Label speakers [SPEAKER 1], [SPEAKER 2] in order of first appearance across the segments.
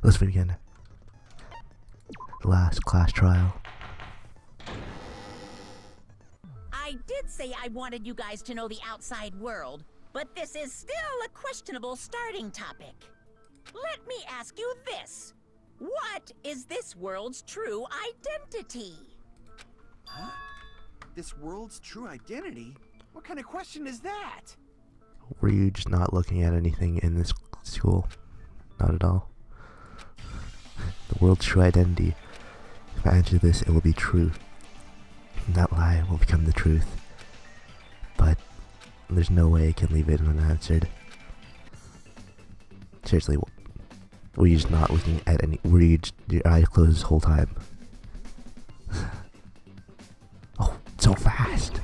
[SPEAKER 1] Let's begin. The last class trial.
[SPEAKER 2] I did say I wanted you guys to know the outside world, but this is still a questionable starting topic. Let me ask you this. What is this world's true identity?
[SPEAKER 3] Huh? This world's true identity? What kind of question is that?
[SPEAKER 1] Were you just not looking at anything in this school? Not at all. The world's true identity. If I answer this, it will be true. That lie will become the truth. But there's no way I can leave it unanswered. Seriously, were you just not looking at any? Were you just, your eyes closed this whole time? Oh, so fast!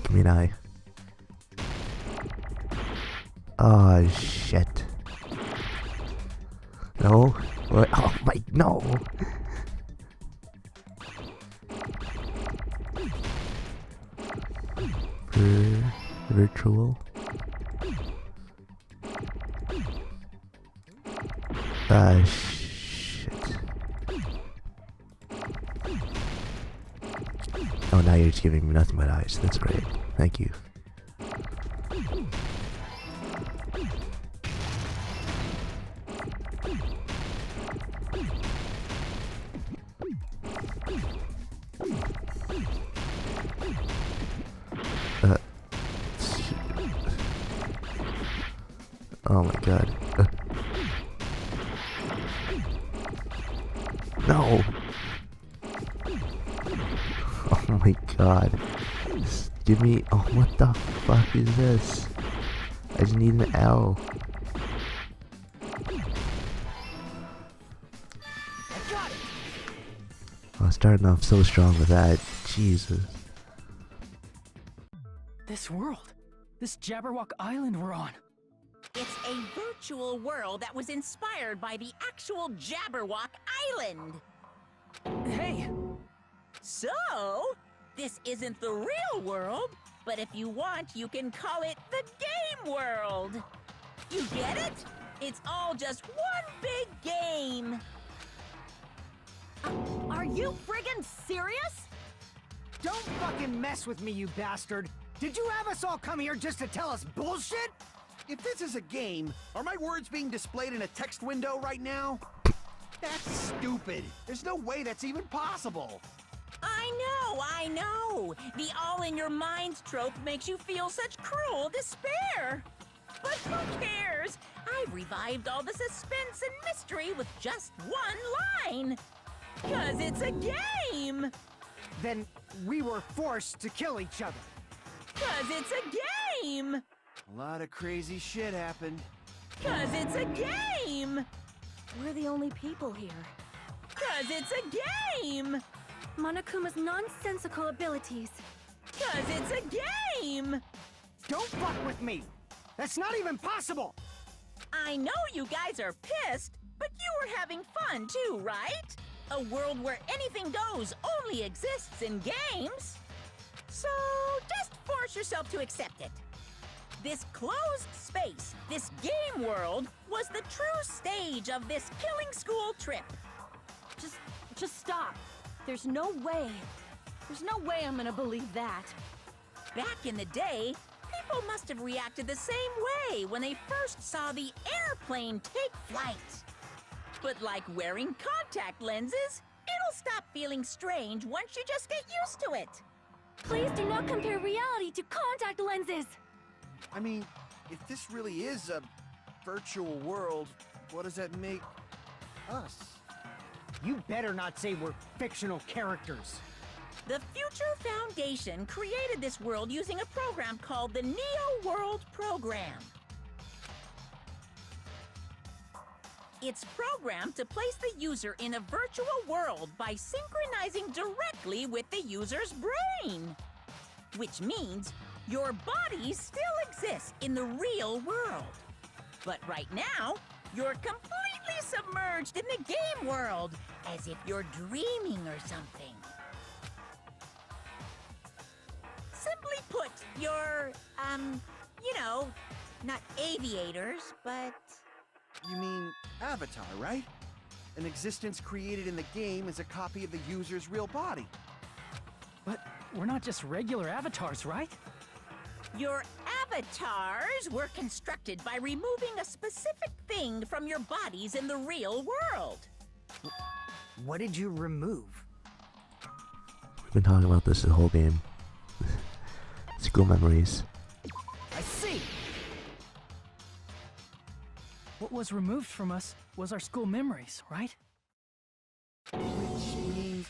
[SPEAKER 1] Give me an eye. Oh shit. No. What? Oh my, no. Virtual. Shit. Oh, now you're just giving me nothing but eyes. That's great. Thank you. Oh my god. No! Oh my god. Just give me. Oh, what the fuck is this? I just need an L.
[SPEAKER 3] I got it!
[SPEAKER 1] I was starting off so strong with that. Jesus.
[SPEAKER 4] This world. This Jabberwock Island we're on.
[SPEAKER 2] It's a virtual world that was inspired by the actual Jabberwock Island.
[SPEAKER 4] Hey!
[SPEAKER 2] So, this isn't the real world, but if you want, you can call it the game world. You get it? It's all just one big game.
[SPEAKER 5] Are you friggin' serious?
[SPEAKER 6] Don't fucking mess with me, you bastard! Did you have us all come here just to tell us bullshit?
[SPEAKER 3] If this is a game, are my words being displayed in a text window right now? That's stupid. There's no way that's even possible.
[SPEAKER 2] I know. The all-in-your-minds trope makes you feel such cruel despair. But who cares? I've revived all the suspense and mystery with just one line. 'Cause it's a game.
[SPEAKER 6] Then we were forced to kill each other.
[SPEAKER 2] 'Cause it's a game.
[SPEAKER 3] A lot of crazy shit happened.
[SPEAKER 2] 'Cause it's a game.
[SPEAKER 5] We're the only people here.
[SPEAKER 2] 'Cause it's a game.
[SPEAKER 5] Monokuma's nonsensical abilities.
[SPEAKER 2] 'Cause it's a game.
[SPEAKER 6] Don't fuck with me! That's not even possible!
[SPEAKER 2] I know you guys are pissed, but you were having fun too, right? A world where anything goes only exists in games. So just force yourself to accept it. This closed space, this game world, was the true stage of this killing school trip.
[SPEAKER 5] Just stop. There's no way. There's no way I'm gonna believe that.
[SPEAKER 2] Back in the day, people must have reacted the same way when they first saw the airplane take flight. But like wearing contact lenses, it'll stop feeling strange once you just get used to it.
[SPEAKER 5] Please do not compare reality to contact lenses.
[SPEAKER 3] I mean, if this really is a virtual world, what does that make us?
[SPEAKER 6] You better not say we're fictional characters.
[SPEAKER 2] The Future Foundation created this world using a program called the Neo World Program. It's programmed to place the user in a virtual world by synchronizing directly with the user's brain. Which means your body still exists in the real world. But right now, You're completely submerged in the game world, as if you're dreaming or something. Simply put, you're, not aviators, but...
[SPEAKER 3] You mean Avatar, right? An existence created in the game is a copy of the user's real body.
[SPEAKER 4] But we're not just regular avatars, right?
[SPEAKER 2] Your avatars were constructed by removing a specific thing from your bodies in the real world.
[SPEAKER 6] What did you remove?
[SPEAKER 1] We've been talking about this the whole game. School memories.
[SPEAKER 4] I see! What was removed from us was our school memories, right?
[SPEAKER 3] Which means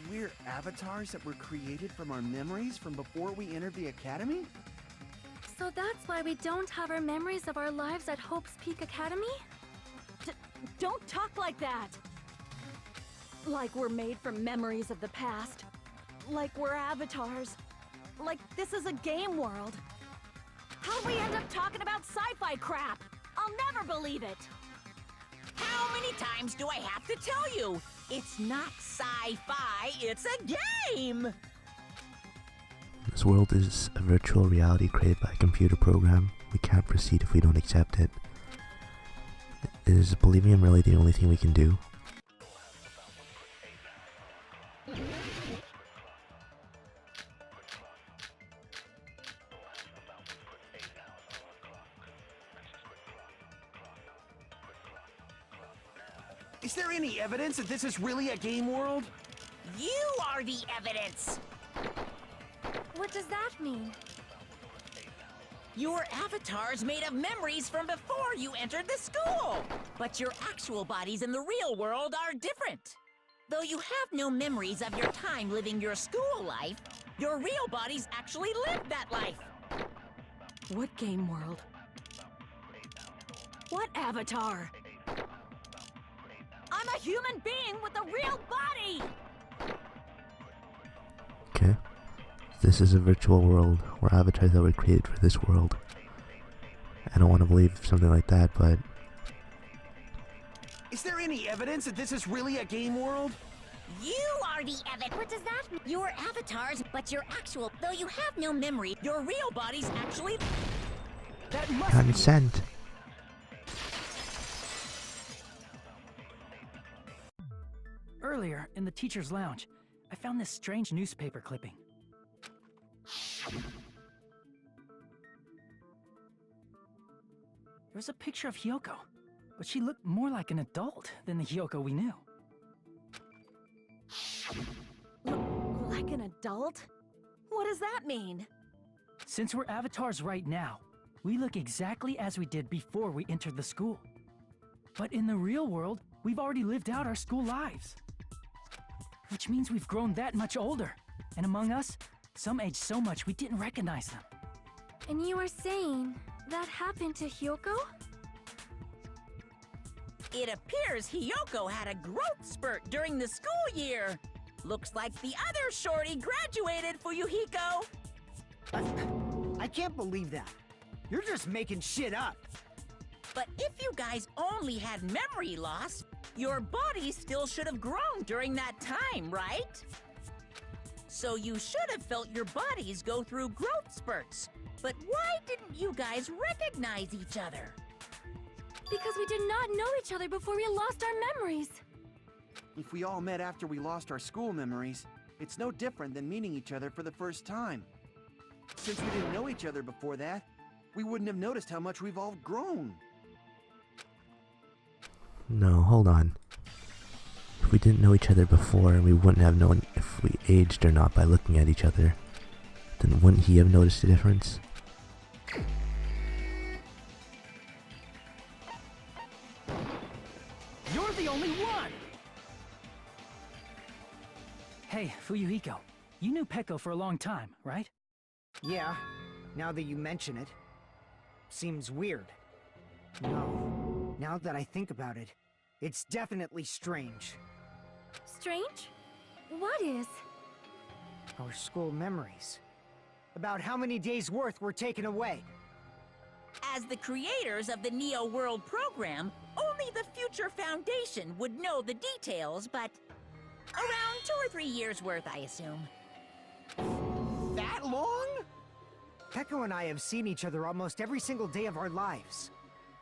[SPEAKER 3] we're avatars that were created from our memories from before we entered the academy?
[SPEAKER 5] So that's why we don't have our memories of our lives at Hope's Peak Academy? Don't talk like that! Like we're made from memories of the past. Like we're avatars. Like this is a game world. How'd we end up talking about sci-fi crap? I'll never believe it!
[SPEAKER 2] How many times do I have to tell you? It's not sci-fi, it's a game!
[SPEAKER 1] This world is a virtual reality created by a computer program. We can't proceed if we don't accept it. Is believing him really the only thing we can do?
[SPEAKER 3] Is there any evidence that this is really a game world?
[SPEAKER 2] You are the evidence!
[SPEAKER 5] What does that mean?
[SPEAKER 2] Your avatar's made of memories from before you entered the school! But your actual bodies in the real world are different. Though you have no memories of your time living your school life, your real bodies actually lived that life.
[SPEAKER 5] What game world? What avatar? I'm a human being with a real body!
[SPEAKER 1] Okay. This is a virtual world. We're avatars that were created for this world. I don't want to believe something like that, but...
[SPEAKER 3] Is there any evidence that this is really a game world?
[SPEAKER 2] You are the evidence. What does that mean? You're avatars, but you're actual. Though you have no memory, your real bodies actually...
[SPEAKER 4] That must
[SPEAKER 1] Consent!
[SPEAKER 4] Earlier, in the teacher's lounge, I found this strange newspaper clipping. There was a picture of Hyoko, but she looked more like an adult than the Hyoko we knew.
[SPEAKER 5] Like an adult? What does that mean?
[SPEAKER 4] Since we're avatars right now, we look exactly as we did before we entered the school. But in the real world, we've already lived out our school lives. Which means we've grown that much older. And among us, some aged so much we didn't recognize them.
[SPEAKER 5] And you were saying that happened to Hyoko?
[SPEAKER 2] It appears Hyoko had a growth spurt during the school year. Looks like the other shorty graduated, Fuyuhiko.
[SPEAKER 6] I can't believe that. You're just making shit up.
[SPEAKER 2] But if you guys only had memory loss, your body still should have grown during that time, right? So you should have felt your bodies go through growth spurts. But why didn't you guys recognize each other?
[SPEAKER 5] Because we did not know each other before we lost our memories.
[SPEAKER 3] If we all met after we lost our school memories, it's no different than meeting each other for the first time. Since we didn't know each other before that, we wouldn't have noticed how much we've all grown.
[SPEAKER 1] No, hold on. If we didn't know each other before, we wouldn't have known if we aged or not by looking at each other. Then wouldn't he have noticed the difference?
[SPEAKER 4] You're the only one! Hey, Fuyuhiko, you knew Peko for a long time, right?
[SPEAKER 6] Yeah, now that you mention it. Seems weird. No, now that I think about it, it's definitely strange.
[SPEAKER 5] Strange? What is?
[SPEAKER 6] Our school memories. About how many days' worth were taken away.
[SPEAKER 2] As the creators of the Neo World program, only the future Foundation would know the details, but around 2 or 3 years worth, I assume.
[SPEAKER 3] That long?
[SPEAKER 6] Peko and I have seen each other almost every single day of our lives.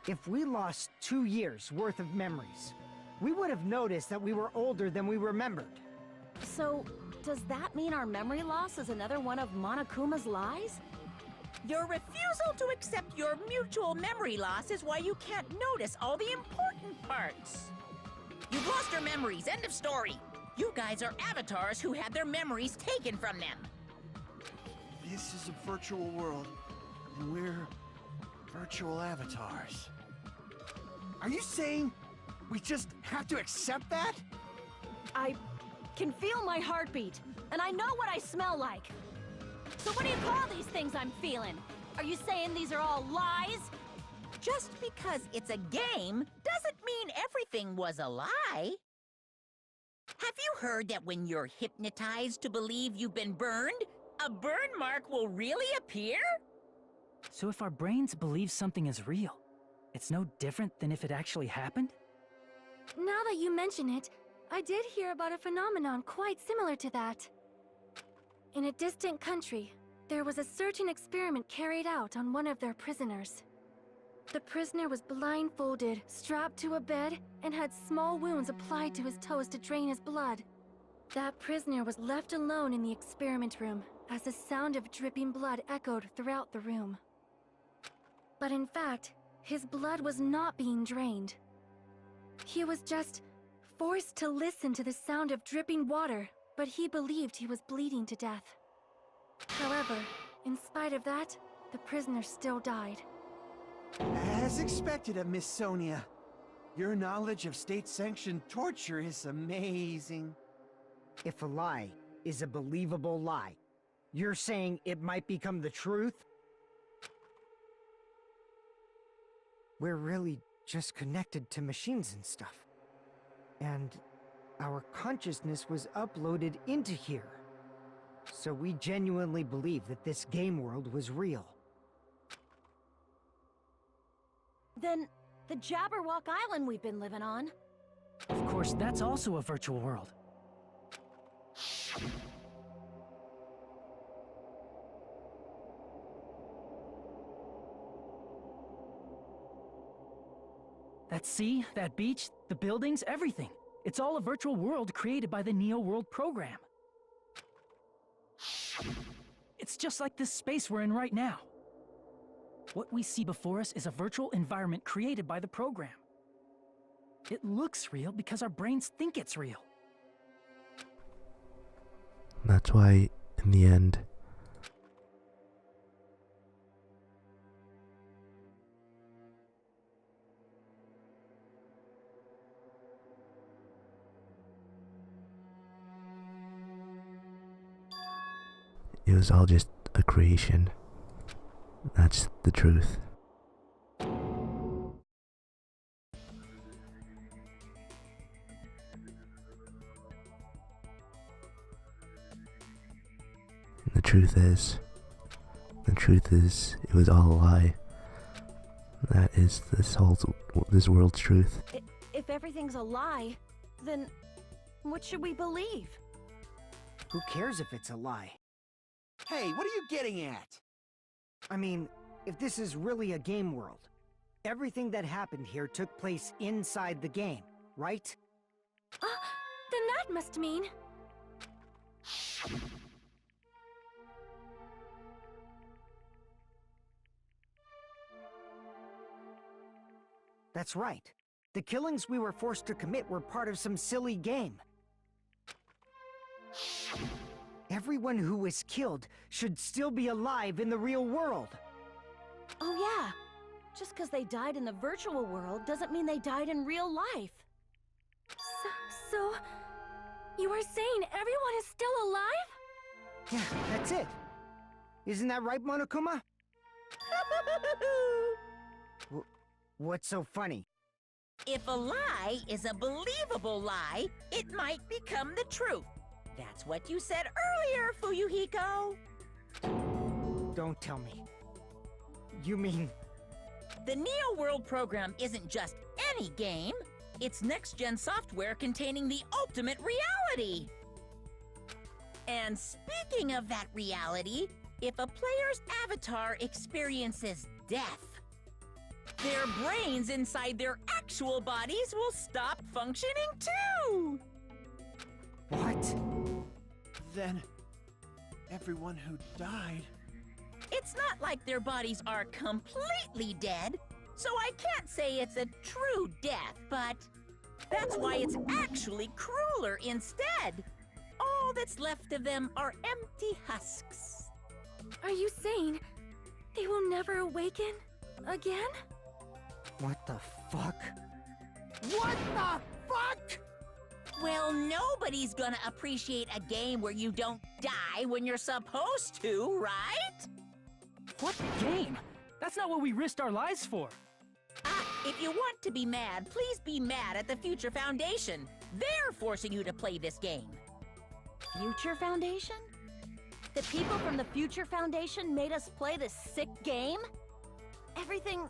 [SPEAKER 6] If we lost 2 years worth of memories, we would have noticed that we were older than we remembered.
[SPEAKER 5] So, does that mean our memory loss is another one of Monokuma's lies?
[SPEAKER 2] Your refusal to accept your mutual memory loss is why you can't notice all the important parts. You've lost your memories, end of story. You guys are avatars who had their memories taken from them.
[SPEAKER 3] This is a virtual world, and we're virtual avatars. Are you saying we just have to accept that?
[SPEAKER 5] I can feel my heartbeat, and I know what I smell like. So what do you call these things I'm feeling? Are you saying these are all lies?
[SPEAKER 2] Just because it's a game doesn't mean everything was a lie. Have you heard that when you're hypnotized to believe you've been burned, a burn mark will really appear?
[SPEAKER 4] So if our brains believe something is real, it's no different than if it actually happened?
[SPEAKER 5] Now that you mention it, I did hear about a phenomenon quite similar to that. In a distant country, there was a certain experiment carried out on one of their prisoners. The prisoner was blindfolded, strapped to a bed, and had small wounds applied to his toes to drain his blood. That prisoner was left alone in the experiment room as the sound of dripping blood echoed throughout the room. But in fact, his blood was not being drained. He was just forced to listen to the sound of dripping water, but he believed he was bleeding to death. However, in spite of that, the prisoner still died.
[SPEAKER 3] As expected of Miss Sonia. Your knowledge of state-sanctioned torture is amazing.
[SPEAKER 6] If a lie is a believable lie, you're saying it might become the truth? We're really just connected to machines and stuff. And our consciousness was uploaded into here. So we genuinely believe that this game world was real.
[SPEAKER 5] Then, the Jabberwock Island we've been living on.
[SPEAKER 4] Of course, that's also a virtual world. That sea, that beach, the buildings, everything. It's all a virtual world created by the Neo World program. It's just like this space we're in right now. What we see before us is a virtual environment created by the program. It looks real because our brains think it's real.
[SPEAKER 1] That's why, in the end, it was all just a creation. That's the truth. The truth is, it was all a lie. That is this world's truth.
[SPEAKER 5] If everything's a lie, then what should we believe?
[SPEAKER 6] Who cares if it's a lie?
[SPEAKER 3] Hey, what are you getting at?
[SPEAKER 6] I mean, if this is really a game world, everything that happened here took place inside the game, right?
[SPEAKER 5] Then that must mean...
[SPEAKER 6] That's right. The killings we were forced to commit were part of some silly game. Everyone who was killed should still be alive in the real world.
[SPEAKER 5] Oh yeah, just because they died in the virtual world doesn't mean they died in real life. So, you are saying everyone is still alive?
[SPEAKER 6] Yeah, that's it. Isn't that right, Monokuma? What's so funny?
[SPEAKER 2] If a lie is a believable lie, it might become the truth. That's what you said earlier, Fuyuhiko.
[SPEAKER 6] Don't tell me. You mean
[SPEAKER 2] The Neo World program isn't just any game. It's next-gen software containing the ultimate reality. And speaking of that reality, if a player's avatar experiences death, their brains inside their actual bodies will stop functioning too!
[SPEAKER 6] What?
[SPEAKER 3] Then, everyone who died...
[SPEAKER 2] It's not like their bodies are completely dead, so I can't say it's a true death, but that's why it's actually crueler instead. All that's left of them are empty husks.
[SPEAKER 5] Are you saying they will never awaken again?
[SPEAKER 6] What the fuck? What the fuck?
[SPEAKER 2] Well, nobody's gonna appreciate a game where you don't die when you're supposed to, right?
[SPEAKER 4] What game? That's not what we risked our lives for.
[SPEAKER 2] If you want to be mad, please be mad at the Future Foundation. They're forcing you to play this game.
[SPEAKER 5] Future Foundation? The people from the Future Foundation made us play this sick game? Everything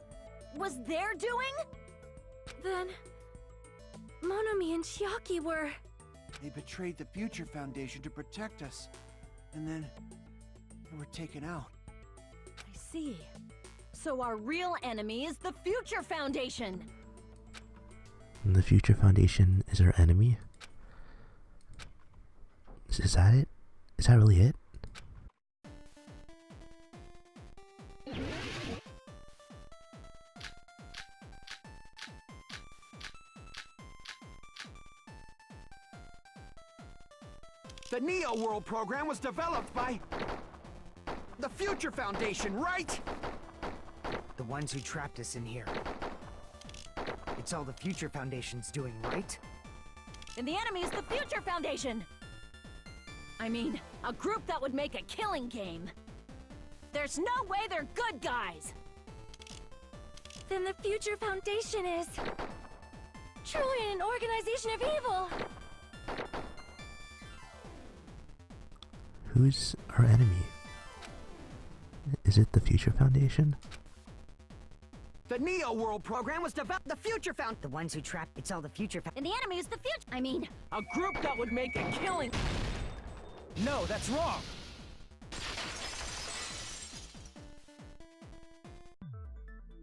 [SPEAKER 5] was their doing? Then... Monomi and Chiaki were...
[SPEAKER 3] They betrayed the Future Foundation to protect us. And then... they were taken out.
[SPEAKER 5] I see. So our real enemy is the Future Foundation!
[SPEAKER 1] And the Future Foundation is our enemy? Is that it? Is that really it?
[SPEAKER 3] The Neo World program was developed by... the Future Foundation, right?
[SPEAKER 6] The ones who trapped us in here. It's all the Future Foundation's doing, right?
[SPEAKER 5] And the enemy is the Future Foundation! I mean, a group that would make a killing game. There's no way they're good guys! Then the Future Foundation is... truly an organization of evil!
[SPEAKER 1] Who's our enemy? Is it the Future Foundation?
[SPEAKER 3] The Neo World program was developed...
[SPEAKER 6] The Future Found... The ones who trapped... It's all the Future Found...
[SPEAKER 5] And the enemy is the future... I mean...
[SPEAKER 4] A group that would make a killing... No, that's wrong!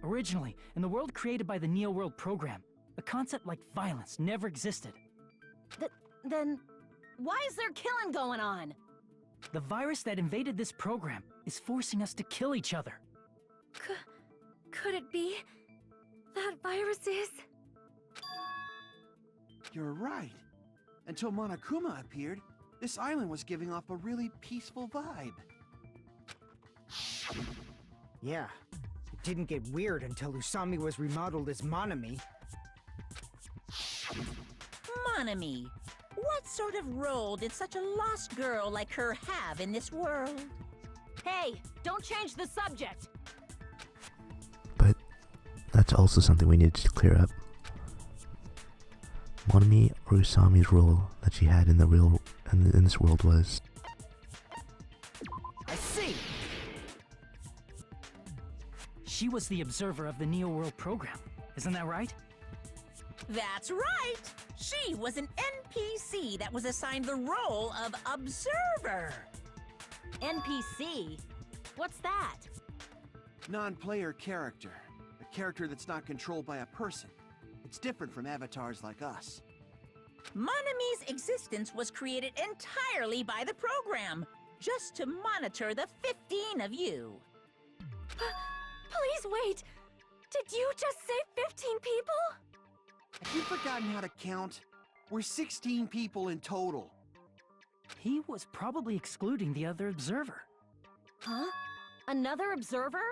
[SPEAKER 4] Originally, in the world created by the Neo World program, a concept like violence never existed.
[SPEAKER 5] Then... why is there killing going on?
[SPEAKER 4] The virus that invaded this program is forcing us to kill each other.
[SPEAKER 5] Could it be... that virus is...
[SPEAKER 3] You're right. Until Monokuma appeared, this island was giving off a really peaceful vibe.
[SPEAKER 6] Yeah. It didn't get weird until Usami was remodeled as Monomi.
[SPEAKER 2] Monomi, what sort of role did such a lost girl like her have in this world?
[SPEAKER 5] Hey, don't change the subject!
[SPEAKER 1] But that's also something we need to clear up. Monomi or Usami's role that she had in the real in this world was...
[SPEAKER 6] I see!
[SPEAKER 4] She was the observer of the Neo World program, isn't that right?
[SPEAKER 2] That's right! She was an NPC that was assigned the role of Observer.
[SPEAKER 5] NPC? What's that?
[SPEAKER 3] Non-player character. A character that's not controlled by a person. It's different from avatars like us.
[SPEAKER 2] Monomi's existence was created entirely by the program, just to monitor the 15 of you.
[SPEAKER 5] Please wait! Did you just say 15 people?
[SPEAKER 3] Have you forgotten how to count? We're 16 people in total.
[SPEAKER 4] He was probably excluding the other observer.
[SPEAKER 5] Huh? Another observer?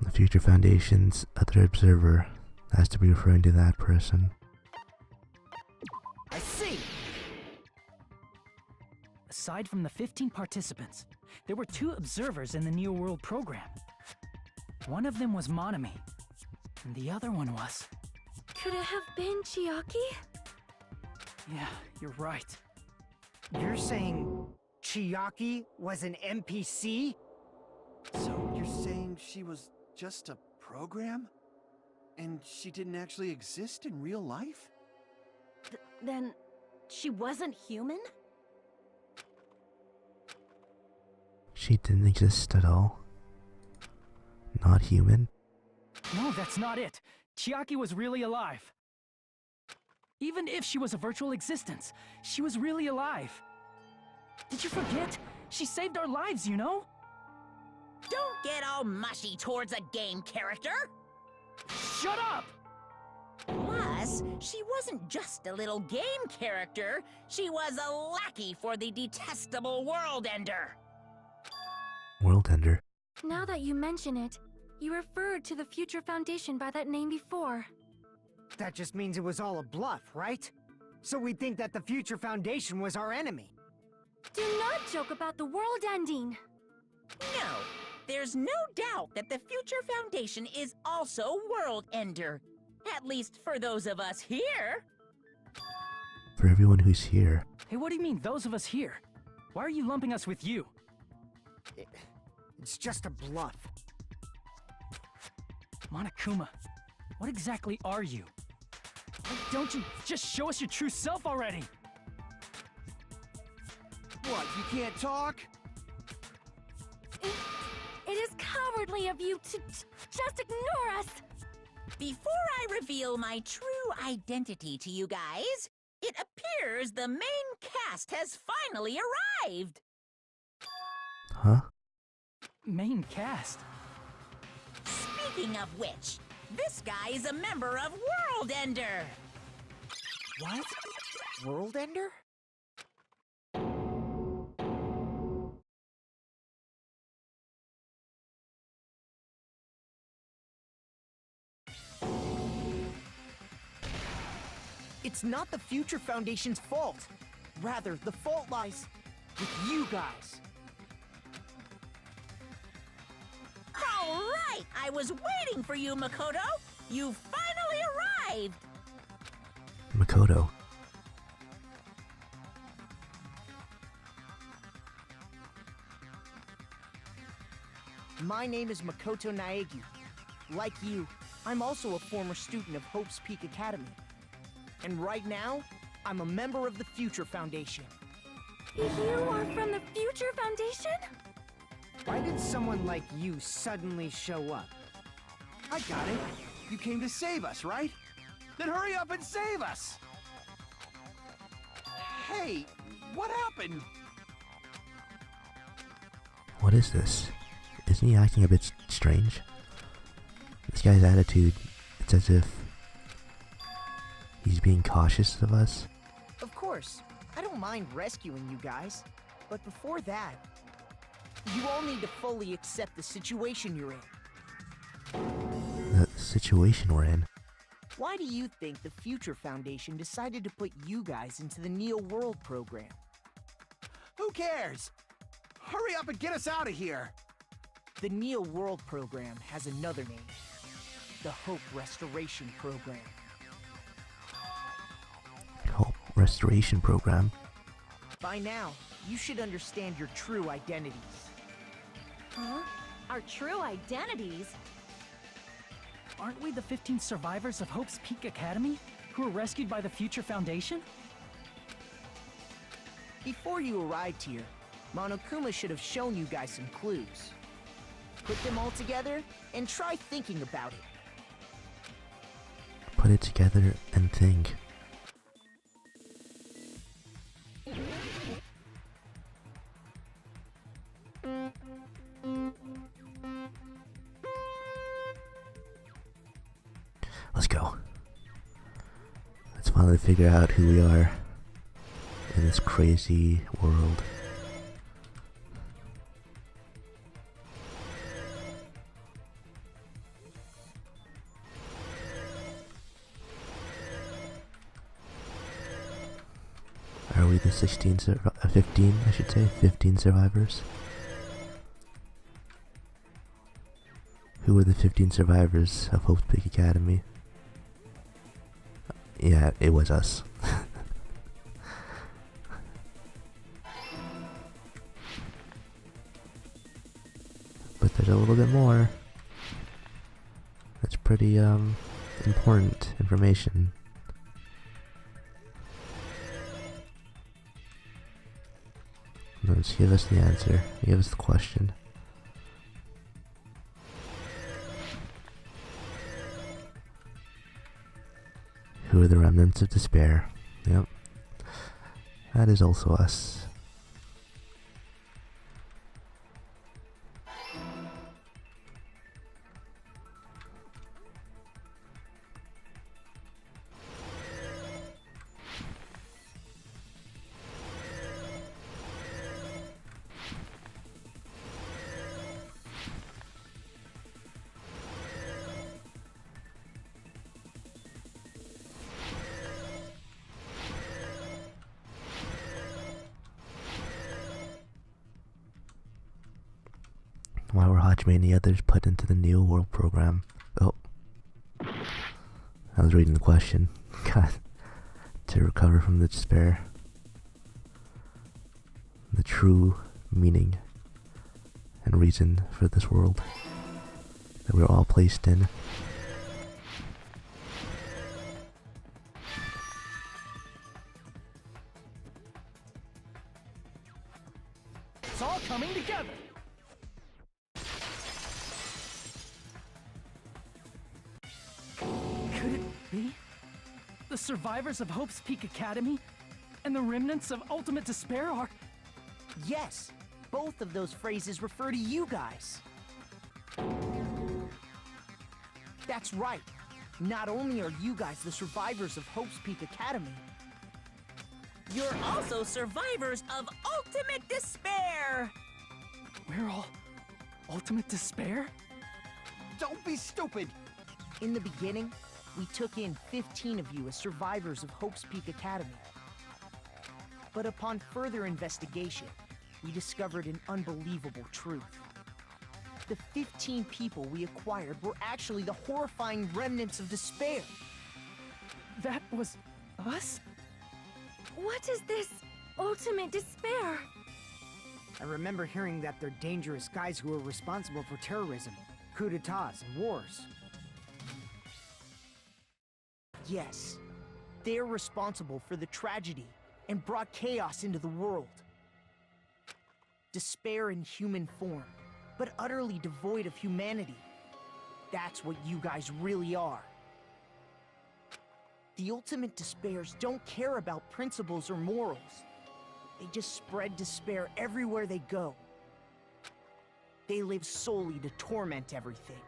[SPEAKER 1] The Future Foundation's other observer has to be referring to that person.
[SPEAKER 6] I see!
[SPEAKER 4] Aside from the 15 participants, there were 2 observers in the Neo World program. One of them was Monomi, and the other one was...
[SPEAKER 5] Could it have been Chiaki?
[SPEAKER 4] Yeah, you're right.
[SPEAKER 6] You're saying Chiaki was an NPC?
[SPEAKER 3] So you're saying she was just a program? And she didn't actually exist in real life?
[SPEAKER 5] Then she wasn't human?
[SPEAKER 1] She didn't exist at all. Not human.
[SPEAKER 4] No, that's not it. Chiaki was really alive. Even if she was a virtual existence, she was really alive. Did you forget? She saved our lives, you know?
[SPEAKER 2] Don't get all mushy towards a game character!
[SPEAKER 4] Shut up!
[SPEAKER 2] Plus, she wasn't just a little game character, she was a lackey for the detestable World Ender.
[SPEAKER 1] World Ender.
[SPEAKER 5] Now that you mention it, you referred to the Future Foundation by that name before.
[SPEAKER 6] That just means it was all a bluff, right? So we think that the Future Foundation was our enemy.
[SPEAKER 5] Do not joke about the world ending.
[SPEAKER 2] No, there's no doubt that the Future Foundation is also World Ender. At least for those of us here.
[SPEAKER 1] For everyone who's here.
[SPEAKER 4] Hey, what do you mean, those of us here? Why are you lumping us with you?
[SPEAKER 6] It's just a bluff.
[SPEAKER 4] Monokuma, what exactly are you? Why don't you just show us your true self already?
[SPEAKER 3] What, you can't talk?
[SPEAKER 5] It is cowardly of you to just ignore us.
[SPEAKER 2] Before I reveal my true identity to you guys, it appears the main cast has finally arrived.
[SPEAKER 1] Huh?
[SPEAKER 4] Main cast?
[SPEAKER 2] Speaking of which, this guy is a member of World Ender.
[SPEAKER 6] What? World Ender? It's not the Future Foundation's fault. Rather, the fault lies with you guys.
[SPEAKER 2] All right, I was waiting for you, Makoto. You finally arrived.
[SPEAKER 1] Makoto.
[SPEAKER 6] My name is Makoto Naegi. Like you, I'm also a former student of Hope's Peak Academy. And right now, I'm a member of the Future Foundation.
[SPEAKER 5] You are from the Future Foundation?
[SPEAKER 6] Why did someone like you suddenly show up?
[SPEAKER 3] I got it. You came to save us, right? Then hurry up and save us! Hey, what happened?
[SPEAKER 1] What is this? Isn't he acting a bit strange? This guy's attitude, it's as if he's being cautious of us.
[SPEAKER 6] Of course, I don't mind rescuing you guys. But before that, you all need to fully accept the situation you're in.
[SPEAKER 1] The situation we're in.
[SPEAKER 6] Why do you think the Future Foundation decided to put you guys into the Neo World program?
[SPEAKER 3] Who cares? Hurry up and get us out of here!
[SPEAKER 6] The Neo World program has another name. The Hope Restoration Program.
[SPEAKER 1] Hope Restoration Program.
[SPEAKER 6] By now, you should understand your true identities.
[SPEAKER 5] Huh? Our true identities?
[SPEAKER 4] Aren't we the 15 survivors of Hope's Peak Academy who were rescued by the Future Foundation?
[SPEAKER 6] Before you arrived here, Monokuma should have shown you guys some clues. Put them all together and try thinking about it.
[SPEAKER 1] Put it together and think. Let's go. Let's finally figure out who we are in this crazy world. Are we the 15, I should say, 15 survivors? Who were the 15 survivors of Hope's Peak Academy? Yeah, it was us. But there's a little bit more. That's pretty important information. Let's give us the answer. Give us the question. Who are the remnants of despair? Yep. That is also us. Why were Hajime and the others put into the Neo World program? Oh. I was reading the question. God. To recover from the despair. The true meaning and reason for this world that we're all placed in.
[SPEAKER 4] It's all coming together. Could it be? The survivors of Hope's Peak Academy and the remnants of Ultimate Despair are...
[SPEAKER 7] Yes, both of those phrases refer to you guys. That's right. Not only are you guys the survivors of Hope's Peak Academy,
[SPEAKER 2] You're also survivors of Ultimate Despair!
[SPEAKER 4] We're all Ultimate Despair?
[SPEAKER 3] Don't be stupid!
[SPEAKER 7] in the beginning, we took in 15 of you as survivors of Hope's Peak Academy. But upon further investigation, we discovered an unbelievable truth. The 15 people we acquired were actually the horrifying remnants of despair.
[SPEAKER 4] That was us?
[SPEAKER 5] What is this ultimate despair?
[SPEAKER 6] I remember hearing that they're dangerous guys who are responsible for terrorism, coups d'etats, and wars.
[SPEAKER 7] Yes, they're responsible for the tragedy and brought chaos into the world. Despair in human form, but utterly devoid of humanity. That's what you guys really are. The ultimate despairs don't care about principles or morals. They just spread despair everywhere they go. They live solely to torment everything,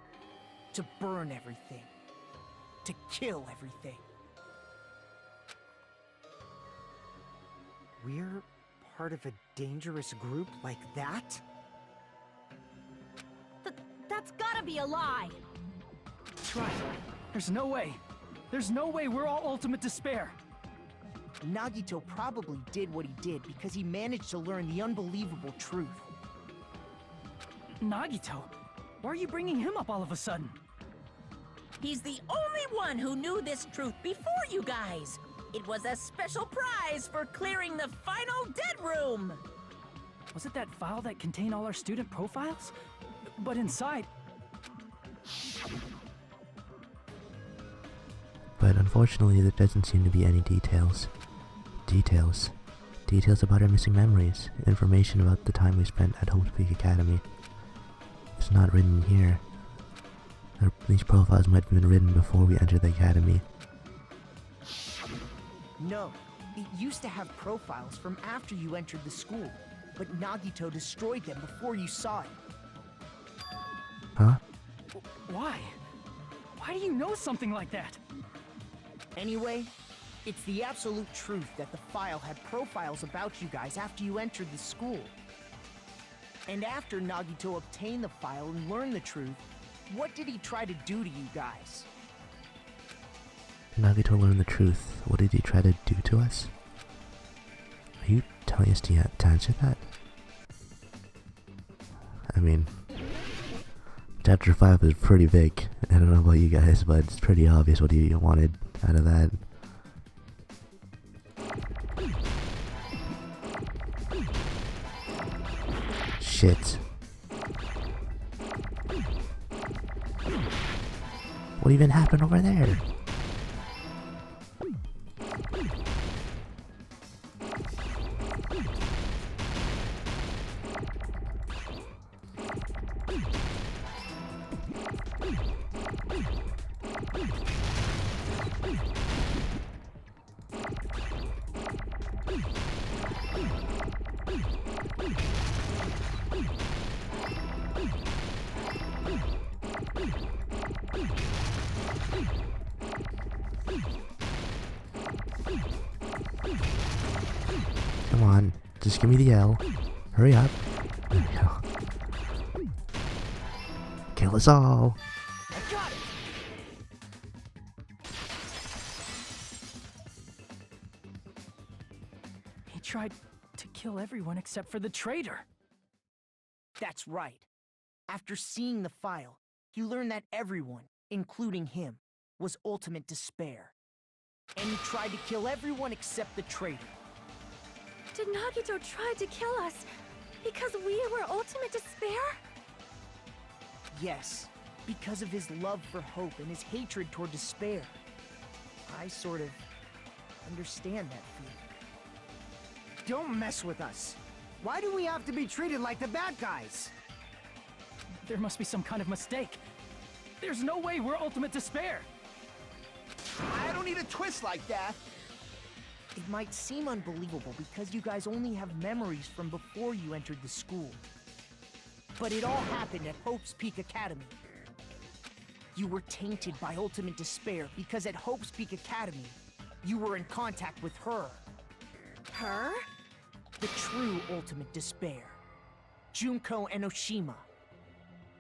[SPEAKER 7] to burn everything, to kill everything.
[SPEAKER 6] We're part of a dangerous group like that?
[SPEAKER 5] That's gotta be a lie!
[SPEAKER 4] That's right. There's no way. There's no way we're all Ultimate Despair.
[SPEAKER 7] Nagito probably did what he did because he managed to learn the unbelievable truth.
[SPEAKER 4] Nagito? Why are you bringing him up all of a sudden?
[SPEAKER 2] He's the only one who knew this truth before you guys. It was a special prize for clearing the final dead room.
[SPEAKER 4] Was it that file that contained all our student profiles? But inside...
[SPEAKER 1] But unfortunately, there doesn't seem to be any details. Details about our missing memories. Information about the time we spent at Hope's Peak Academy. It's not written here. These profiles might have been written before we entered the academy.
[SPEAKER 7] No, it used to have profiles from after you entered the school, but Nagito destroyed them before you saw it.
[SPEAKER 1] Huh?
[SPEAKER 4] Why? Why do you know something like that?
[SPEAKER 7] Anyway, it's the absolute truth that the file had profiles about you guys after you entered the school. And after Nagito obtained the file and learned the truth, what did he try to do to you guys?
[SPEAKER 1] Nagito learned the truth. What did he try to do to us? Are you telling us to answer that? I mean, Chapter 5 is pretty big. I don't know about you guys, but it's pretty obvious what he wanted out of that. Shit. What even happened over there? Come on, just give me the L. Hurry up. There we go. Kill us all.
[SPEAKER 7] I got it!
[SPEAKER 4] He tried to kill everyone except for the traitor.
[SPEAKER 7] That's right. After seeing the file, he learned that everyone, including him, was ultimate despair. And he tried to kill everyone except the traitor.
[SPEAKER 5] Did Nagito try to kill us because we were ultimate despair?
[SPEAKER 7] Yes, because of his love for hope and his hatred toward despair. I sort of understand that feeling.
[SPEAKER 6] Don't mess with us. Why do we have to be treated like the bad guys?
[SPEAKER 4] There must be some kind of mistake. There's no way we're ultimate despair.
[SPEAKER 3] I don't need a twist like that.
[SPEAKER 7] It might seem unbelievable because you guys only have memories from before you entered the school. But it all happened at Hope's Peak Academy. You were tainted by ultimate despair because at Hope's Peak Academy, you were in contact with her.
[SPEAKER 5] Her?
[SPEAKER 7] The true ultimate despair. Junko Enoshima.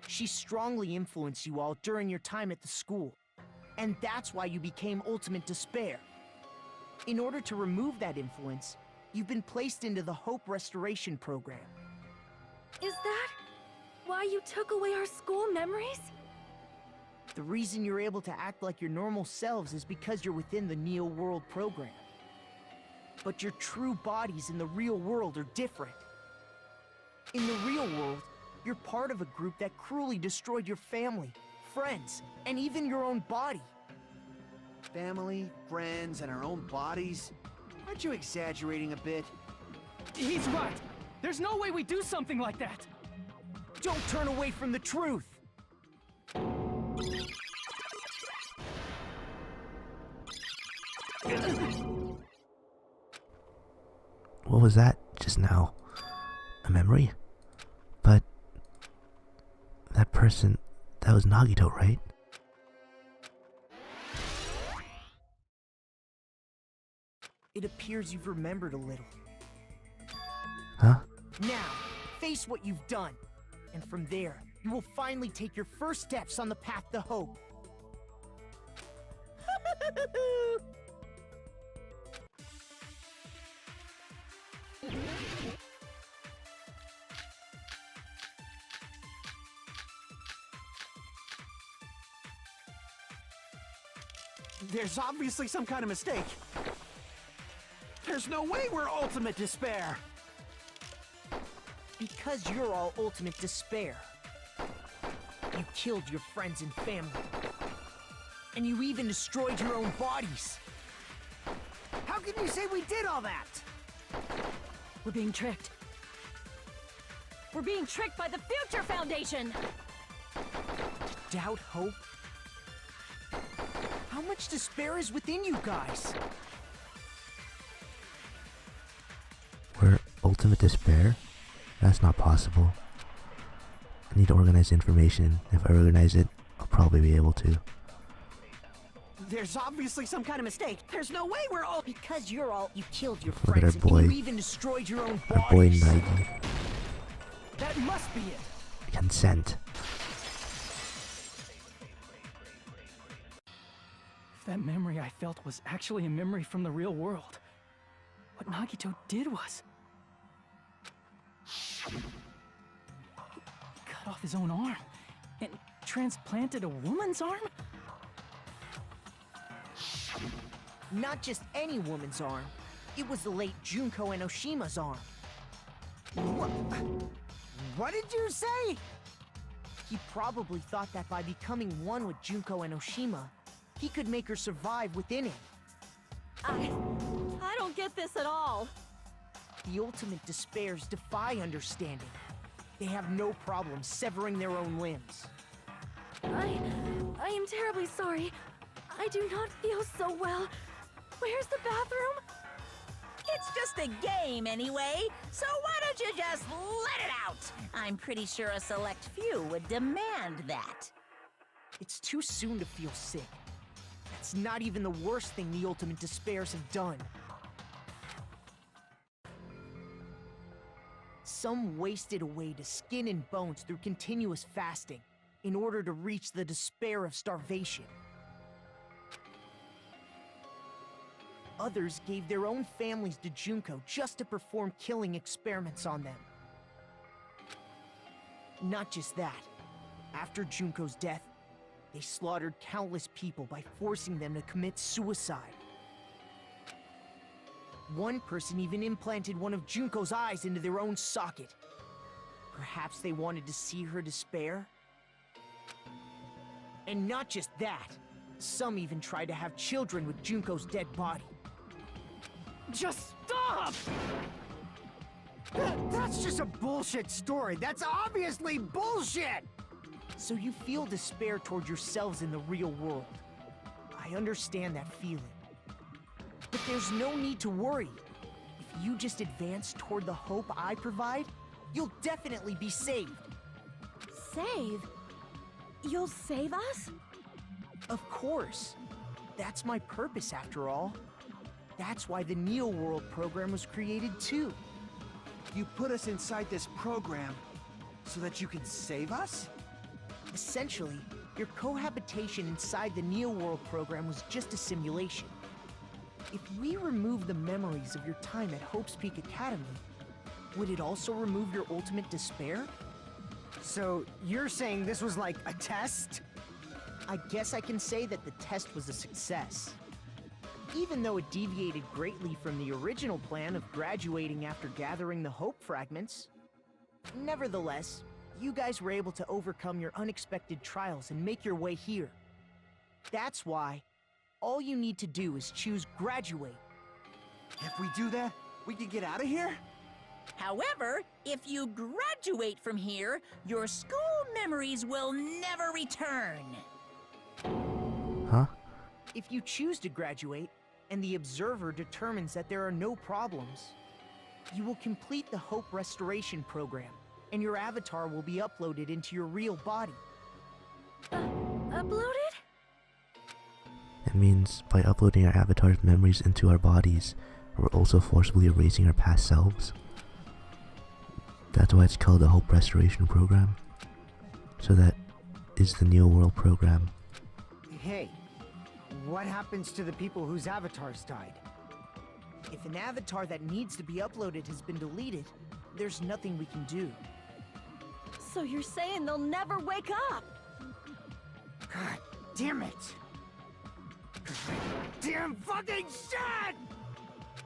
[SPEAKER 7] She strongly influenced you all during your time at the school. And that's why you became ultimate despair. In order to remove that influence, you've been placed into the Hope Restoration Program.
[SPEAKER 5] Is that why you took away our school memories?
[SPEAKER 7] The reason you're able to act like your normal selves is because you're within the Neo World program. But your true bodies in the real world are different. In the real world, you're part of a group that cruelly destroyed your family, friends, and even your own body.
[SPEAKER 3] Family, friends, and our own bodies? Aren't you exaggerating a bit?
[SPEAKER 4] He's right. There's no way we do something like that.
[SPEAKER 7] Don't turn away from the truth!
[SPEAKER 1] What was that just now? A memory? But that person, that was Nagito, right?
[SPEAKER 7] It appears you've remembered a little.
[SPEAKER 1] Huh?
[SPEAKER 7] Now, face what you've done. And from there, you will finally take your first steps on the path to hope.
[SPEAKER 3] There's obviously some kind of mistake. There's no way we're ultimate despair.
[SPEAKER 7] Because you're all ultimate despair. You killed your friends and family. And you even destroyed your own bodies.
[SPEAKER 6] How can you say we did all that?
[SPEAKER 5] We're being tricked. We're being tricked by the Future Foundation!
[SPEAKER 7] Doubt hope? How much despair is within you guys?
[SPEAKER 1] We're ultimate despair? That's not possible. I need to organize information. If I organize it, I'll probably be able to.
[SPEAKER 3] There's obviously some kind of mistake. There's no way we're all...
[SPEAKER 7] Because you're all... You killed your
[SPEAKER 1] Look at our
[SPEAKER 7] friends
[SPEAKER 1] boy.
[SPEAKER 7] and you even destroyed your own
[SPEAKER 1] Our boy
[SPEAKER 7] bodies.
[SPEAKER 1] Nike.
[SPEAKER 4] That must be it.
[SPEAKER 1] Consent.
[SPEAKER 4] If that memory I felt was actually a memory from the real world, what Nagito did was... he cut off his own arm and transplanted a woman's arm?
[SPEAKER 7] Not just any woman's arm. It was the late Junko Enoshima's arm.
[SPEAKER 6] What did you say?
[SPEAKER 7] He probably thought that by becoming one with Junko and Oshima, he could make her survive within him.
[SPEAKER 5] I don't get this at all.
[SPEAKER 7] The ultimate despairs defy understanding. They have no problem severing their own limbs.
[SPEAKER 5] I am terribly sorry. I do not feel so well. Where's the bathroom?
[SPEAKER 2] It's just a game anyway, so why don't you just let it out? I'm pretty sure a select few would demand that.
[SPEAKER 7] It's too soon to feel sick. That's not even the worst thing the ultimate despairs have done. Some wasted away to skin and bones through continuous fasting in order to reach the despair of starvation. Others gave their own families to Junko just to perform killing experiments on them. Not just that. After Junko's death, they slaughtered countless people by forcing them to commit suicide. One person even implanted one of Junko's eyes into their own socket. Perhaps they wanted to see her despair? And not just that. Some even tried to have children with Junko's dead body.
[SPEAKER 6] Just stop! That's just a bullshit story. That's obviously bullshit!
[SPEAKER 7] So you feel despair toward yourselves in the real world. I understand that feeling. But there's no need to worry. If you just advance toward the hope I provide, you'll definitely be saved.
[SPEAKER 5] Save? You'll save us?
[SPEAKER 7] Of course. That's my purpose after all. That's why the Neo World program was created too.
[SPEAKER 3] You put us inside this program so that you can save us?
[SPEAKER 7] Essentially, your cohabitation inside the Neo World program was just a simulation. If we remove the memories of your time at Hope's Peak Academy, would it also remove your ultimate despair?
[SPEAKER 6] So, you're saying this was like a test?
[SPEAKER 7] I guess I can say that the test was a success. Even though it deviated greatly from the original plan of graduating after gathering the Hope fragments. Nevertheless, you guys were able to overcome your unexpected trials and make your way here. That's why, all you need to do is choose graduate.
[SPEAKER 3] If we do that, we can get out of here?
[SPEAKER 2] However, if you graduate from here, your school memories will never return.
[SPEAKER 1] Huh?
[SPEAKER 7] If you choose to graduate, and the observer determines that there are no problems, you will complete the Hope Restoration program, and your avatar will be uploaded into your real body.
[SPEAKER 5] Uploaded?
[SPEAKER 1] It means by uploading our avatar's memories into our bodies, we're also forcibly erasing our past selves. That's why it's called the Hope Restoration Program. So that is the Neo World program.
[SPEAKER 6] Hey, what happens to the people whose avatars died?
[SPEAKER 7] If an avatar that needs to be uploaded has been deleted, there's nothing we can do.
[SPEAKER 5] So you're saying they'll never wake up?
[SPEAKER 6] God damn it! Damn fucking shit!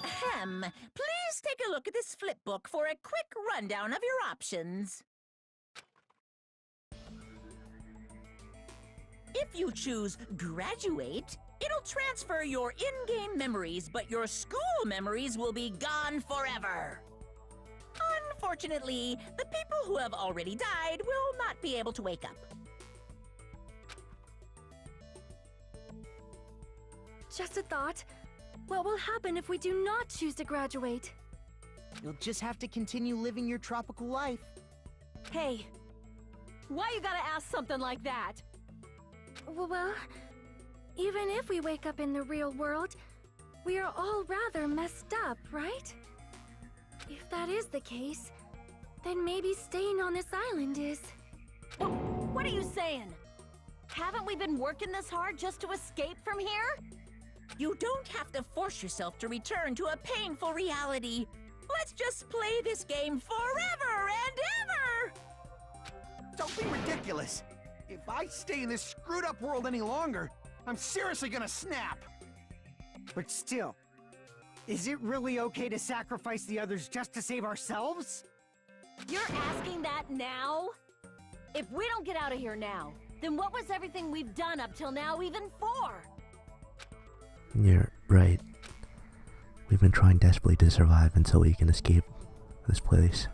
[SPEAKER 2] Ahem. Please take a look at this flipbook for a quick rundown of your options. If you choose graduate, it'll transfer your in-game memories, but your school memories will be gone forever. Unfortunately, the people who have already died will not be able to wake up.
[SPEAKER 5] Just a thought. What will happen if we do not choose to graduate?
[SPEAKER 7] You'll just have to continue living your tropical life.
[SPEAKER 5] Hey, why you gotta ask something like that? Well, even if we wake up in the real world, we are all rather messed up, right? If that is the case, then maybe staying on this island is... What are you saying? Haven't we been working this hard just to escape from here?
[SPEAKER 2] You don't have to force yourself to return to a painful reality. Let's just play this game forever and ever!
[SPEAKER 3] Don't be ridiculous. If I stay in this screwed up world any longer, I'm seriously gonna snap.
[SPEAKER 6] But still, is it really okay to sacrifice the others just to save ourselves?
[SPEAKER 5] You're asking that now? If we don't get out of here now, then what was everything we've done up till now even for?
[SPEAKER 1] You're right. We've been trying desperately to survive until we can escape this place.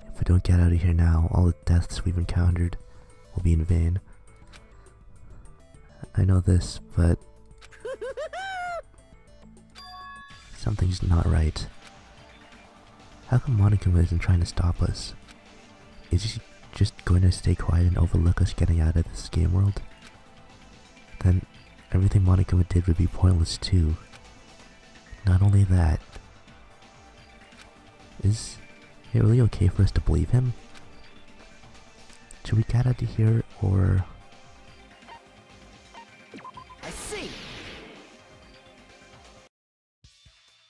[SPEAKER 1] If we don't get out of here now, all the deaths we've encountered will be in vain. I know this, but something's not right. How come Monokuma isn't trying to stop us? Is he just going to stay quiet and overlook us getting out of this game world? Then everything Monokuma did would be pointless too. Not only that, is it really okay for us to believe him? Should we get out of here, or...
[SPEAKER 7] I see!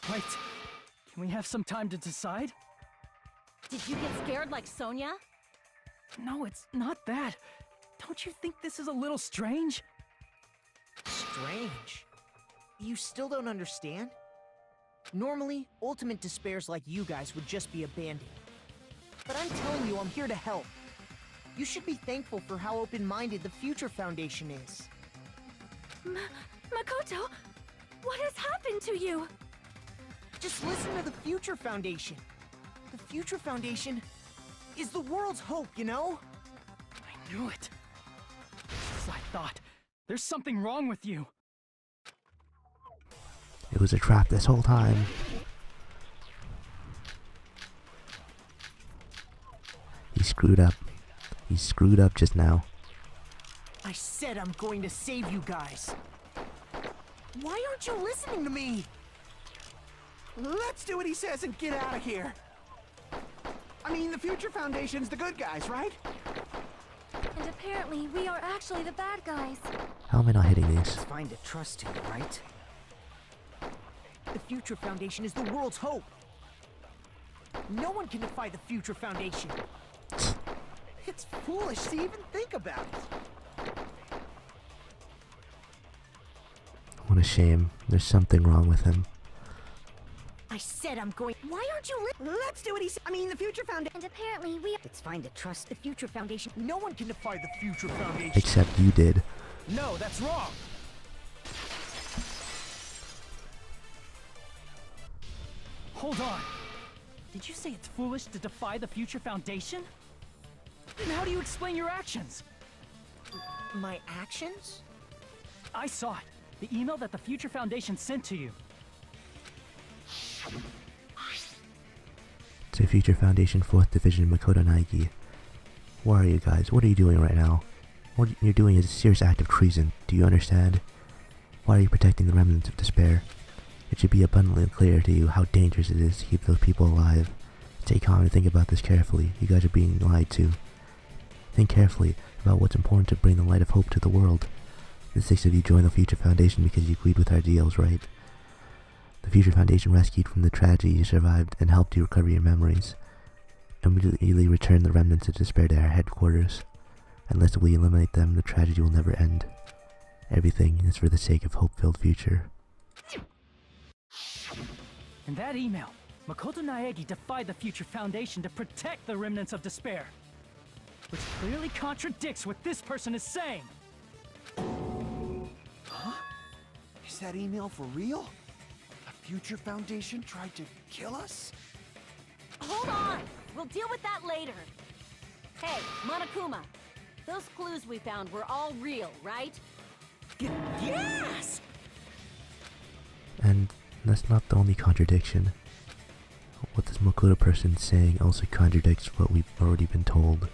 [SPEAKER 4] Wait, can we have some time to decide?
[SPEAKER 5] Did you get scared like Sonia?
[SPEAKER 4] No, it's not that. Don't you think this is a little strange?
[SPEAKER 7] Strange. You still don't understand? Normally, ultimate despairs like you guys would just be abandoned. But I'm telling you, I'm here to help. You should be thankful for how open-minded the Future Foundation is.
[SPEAKER 5] Makoto, what has happened to you?
[SPEAKER 7] Just listen to the Future Foundation. The Future Foundation is the world's hope, you know?
[SPEAKER 4] I knew it. Just as I thought. There's something wrong with you.
[SPEAKER 1] It was a trap this whole time. He screwed up. He screwed up just now.
[SPEAKER 7] I said I'm going to save you guys. Why aren't you listening to me?
[SPEAKER 3] Let's do what he says and get out of here. I mean, the Future Foundation's the good guys, right?
[SPEAKER 5] And apparently, we are actually the bad guys.
[SPEAKER 1] How am I not hitting these?
[SPEAKER 6] It's fine to trust him, right?
[SPEAKER 7] The Future Foundation is the world's hope. No one can defy the Future Foundation.
[SPEAKER 3] It's foolish to even think about it.
[SPEAKER 1] What a shame. There's something wrong with him.
[SPEAKER 7] I said I'm going.
[SPEAKER 5] Why aren't you
[SPEAKER 3] Let's do what he says. I mean, the Future Foundation.
[SPEAKER 5] And apparently, we...
[SPEAKER 6] It's fine to trust
[SPEAKER 7] The Future Foundation. No one can defy the Future Foundation.
[SPEAKER 1] Except you did.
[SPEAKER 4] No, that's wrong. Hold on. Did you say it's foolish to defy the Future Foundation? Then how do you explain your actions?
[SPEAKER 7] My actions?
[SPEAKER 4] I saw it. The email that the Future Foundation sent to you.
[SPEAKER 1] It's a Future Foundation 4th Division Makoto Naegi. Where are you guys? What are you doing right now? What you're doing is a serious act of treason. Do you understand? Why are you protecting the remnants of despair? It should be abundantly clear to you how dangerous it is to keep those people alive. Stay calm and think about this carefully. You guys are being lied to. Think carefully about what's important to bring the light of hope to the world. The 6 of you joined the Future Foundation because you agreed with our deals, right? The Future Foundation rescued from the tragedy you survived and helped you recover your memories. Immediately return the remnants of despair to our headquarters. Unless we eliminate them, the tragedy will never end. Everything is for the sake of hope-filled future.
[SPEAKER 4] In that email, Makoto Naegi defied the Future Foundation to protect the remnants of despair. Which clearly contradicts what this person is saying.
[SPEAKER 3] Is that email for real? The Future Foundation tried to kill us?
[SPEAKER 5] Hold on! We'll deal with that later. Hey, Monokuma. Those clues we found were all real, right?
[SPEAKER 7] Yes!
[SPEAKER 1] And that's not the only contradiction. What this Makoto person is saying also contradicts what we've already been told.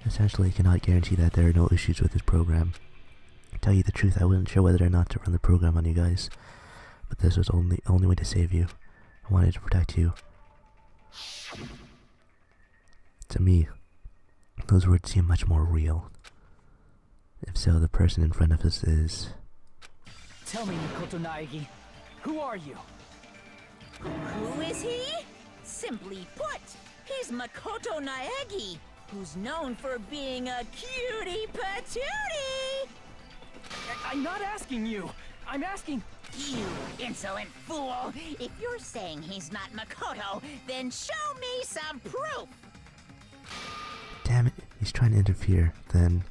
[SPEAKER 1] Essentially, I cannot guarantee that there are no issues with this program. To tell you the truth, I wasn't sure whether or not to run the program on you guys, but this was the only way to save you. I wanted to protect you. To me, those words seem much more real. If so, the person in front of us is...
[SPEAKER 4] Tell me, Makoto Naegi, who are you?
[SPEAKER 2] Who is he? Simply put, he's Makoto Naegi, who's known for being a cutie patootie!
[SPEAKER 4] I'm not asking you. I'm asking,
[SPEAKER 2] You insolent fool! If you're saying he's not Makoto, then show me some proof!
[SPEAKER 1] Damn it, he's trying to interfere. Then,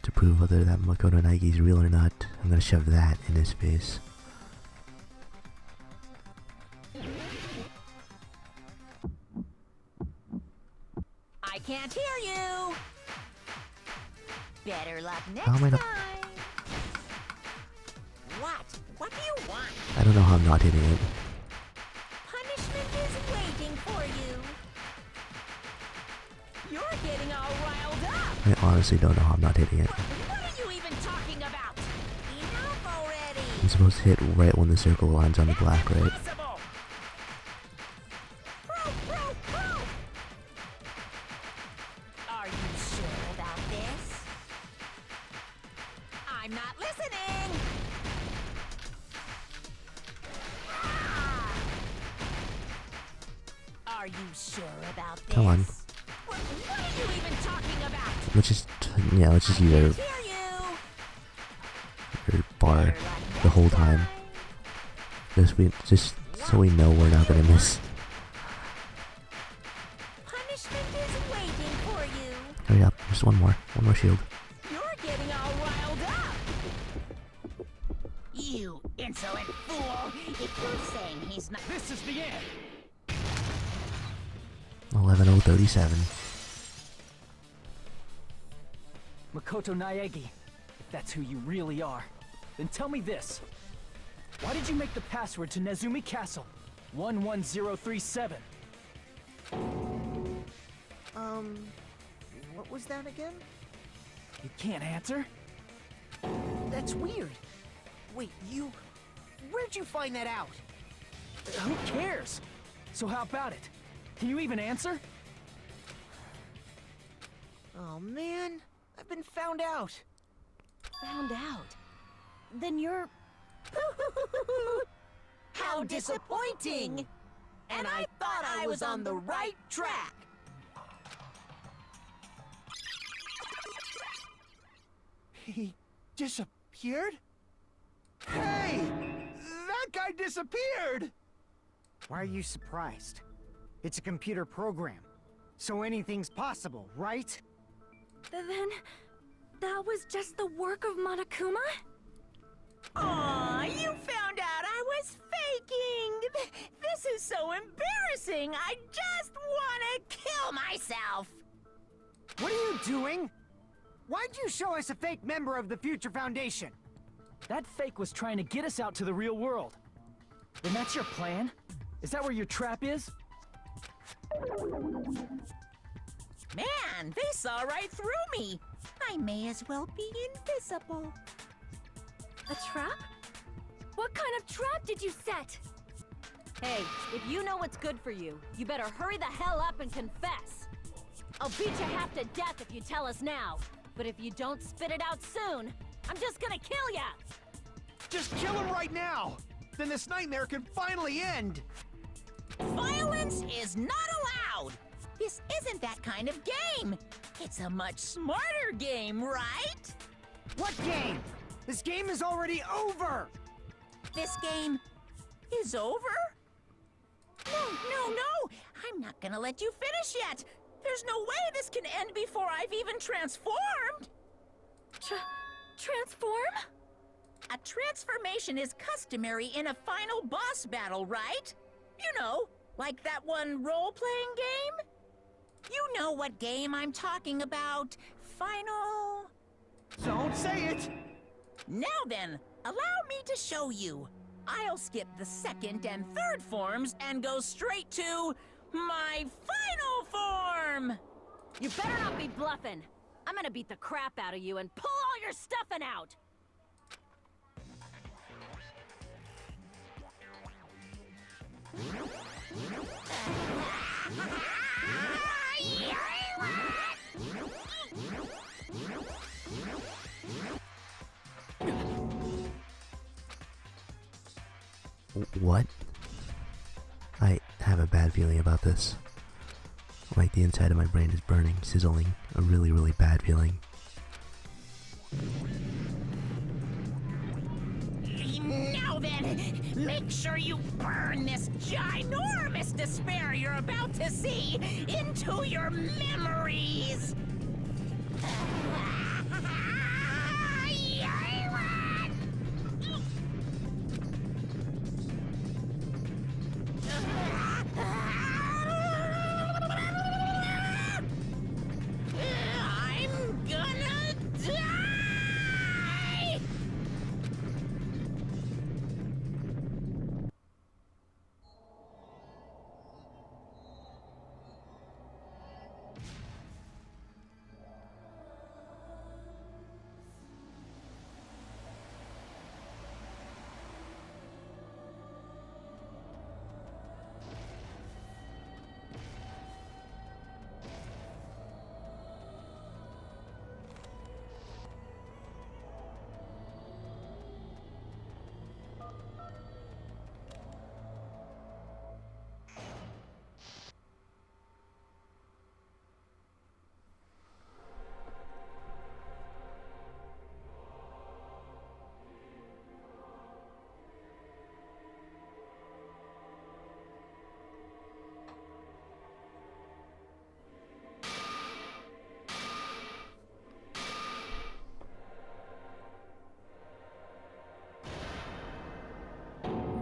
[SPEAKER 1] to prove whether that Makoto Naigi's real or not, I'm gonna shove that in his face.
[SPEAKER 2] I can't hear you! Better luck next
[SPEAKER 1] How am I not-
[SPEAKER 2] time! What? What do you want?
[SPEAKER 1] I don't know how I'm not hitting it.
[SPEAKER 2] Punishment is waiting for you! You're getting all riled up!
[SPEAKER 1] I honestly don't know how I'm not hitting it.
[SPEAKER 2] What are you even talking about? Enough already!
[SPEAKER 1] I'm supposed to hit right when the circle lands on the black, right?
[SPEAKER 2] Impossible! Proof! Are you sure about this? I'm not listening! Ah! Are you sure about this?
[SPEAKER 1] Come on.
[SPEAKER 2] What are you even talking about?
[SPEAKER 1] Let's just use
[SPEAKER 2] I
[SPEAKER 1] our
[SPEAKER 2] can't hear you!
[SPEAKER 1] bar the whole time. Just so we know we're not gonna miss.
[SPEAKER 2] Punishment is waiting for you!
[SPEAKER 1] Hurry up, just one more shield.
[SPEAKER 2] You're getting all riled up! You insolent fool! If you're saying he's not—
[SPEAKER 4] This is the end!
[SPEAKER 1] 11:037.
[SPEAKER 4] Makoto Naegi, if that's who you really are, then tell me this. Why did you make the password to Nezumi Castle? 11037.
[SPEAKER 7] What was that again?
[SPEAKER 4] You can't answer?
[SPEAKER 7] That's weird. Wait, where'd you find that out?
[SPEAKER 4] Who cares? So how about it? Can you even answer?
[SPEAKER 7] Oh man, I've been found out.
[SPEAKER 5] Found out. Then you're...
[SPEAKER 2] How disappointing! And I thought I was on the right track!
[SPEAKER 3] He disappeared? Hey! That guy disappeared!
[SPEAKER 6] Why are you surprised? It's a computer program, so anything's possible, right?
[SPEAKER 5] Then... that was just the work of Monokuma?
[SPEAKER 2] Aw, you found out I was faking! This is so embarrassing! I just wanna kill myself!
[SPEAKER 6] What are you doing? Why'd you show us a fake member of the Future Foundation?
[SPEAKER 4] That fake was trying to get us out to the real world. Then that's your plan? Is that where your trap is?
[SPEAKER 2] Man, they saw right through me! I may as well be invisible.
[SPEAKER 5] A trap? What kind of trap did you set? Hey, if you know what's good for you, you better hurry the hell up and confess. I'll beat you half to death if you tell us now. But if you don't spit it out soon, I'm just gonna kill ya!
[SPEAKER 3] Just kill him right now! Then this nightmare can finally end!
[SPEAKER 2] Violence is not allowed! This isn't that kind of game! It's a much smarter game, right?
[SPEAKER 6] What game? This game is already over!
[SPEAKER 2] This game is over? No! I'm not gonna let you finish yet! There's no way this can end before I've even transformed!
[SPEAKER 5] Transform?
[SPEAKER 2] A transformation is customary in a final boss battle, right? You know, like that one role-playing game? You know what game I'm talking about. Final...
[SPEAKER 3] Don't say it!
[SPEAKER 2] Now then, allow me to show you. I'll skip the second and third forms and go straight to my final form!
[SPEAKER 5] You better not be bluffing. I'm gonna beat the crap out of you and pull all your stuffing out!
[SPEAKER 1] What? I have a bad feeling about this. Like the inside of my brain is burning, sizzling. A really, really bad feeling.
[SPEAKER 2] No! Then make sure you burn this ginormous despair you're about to see into your memories! I'm gonna die!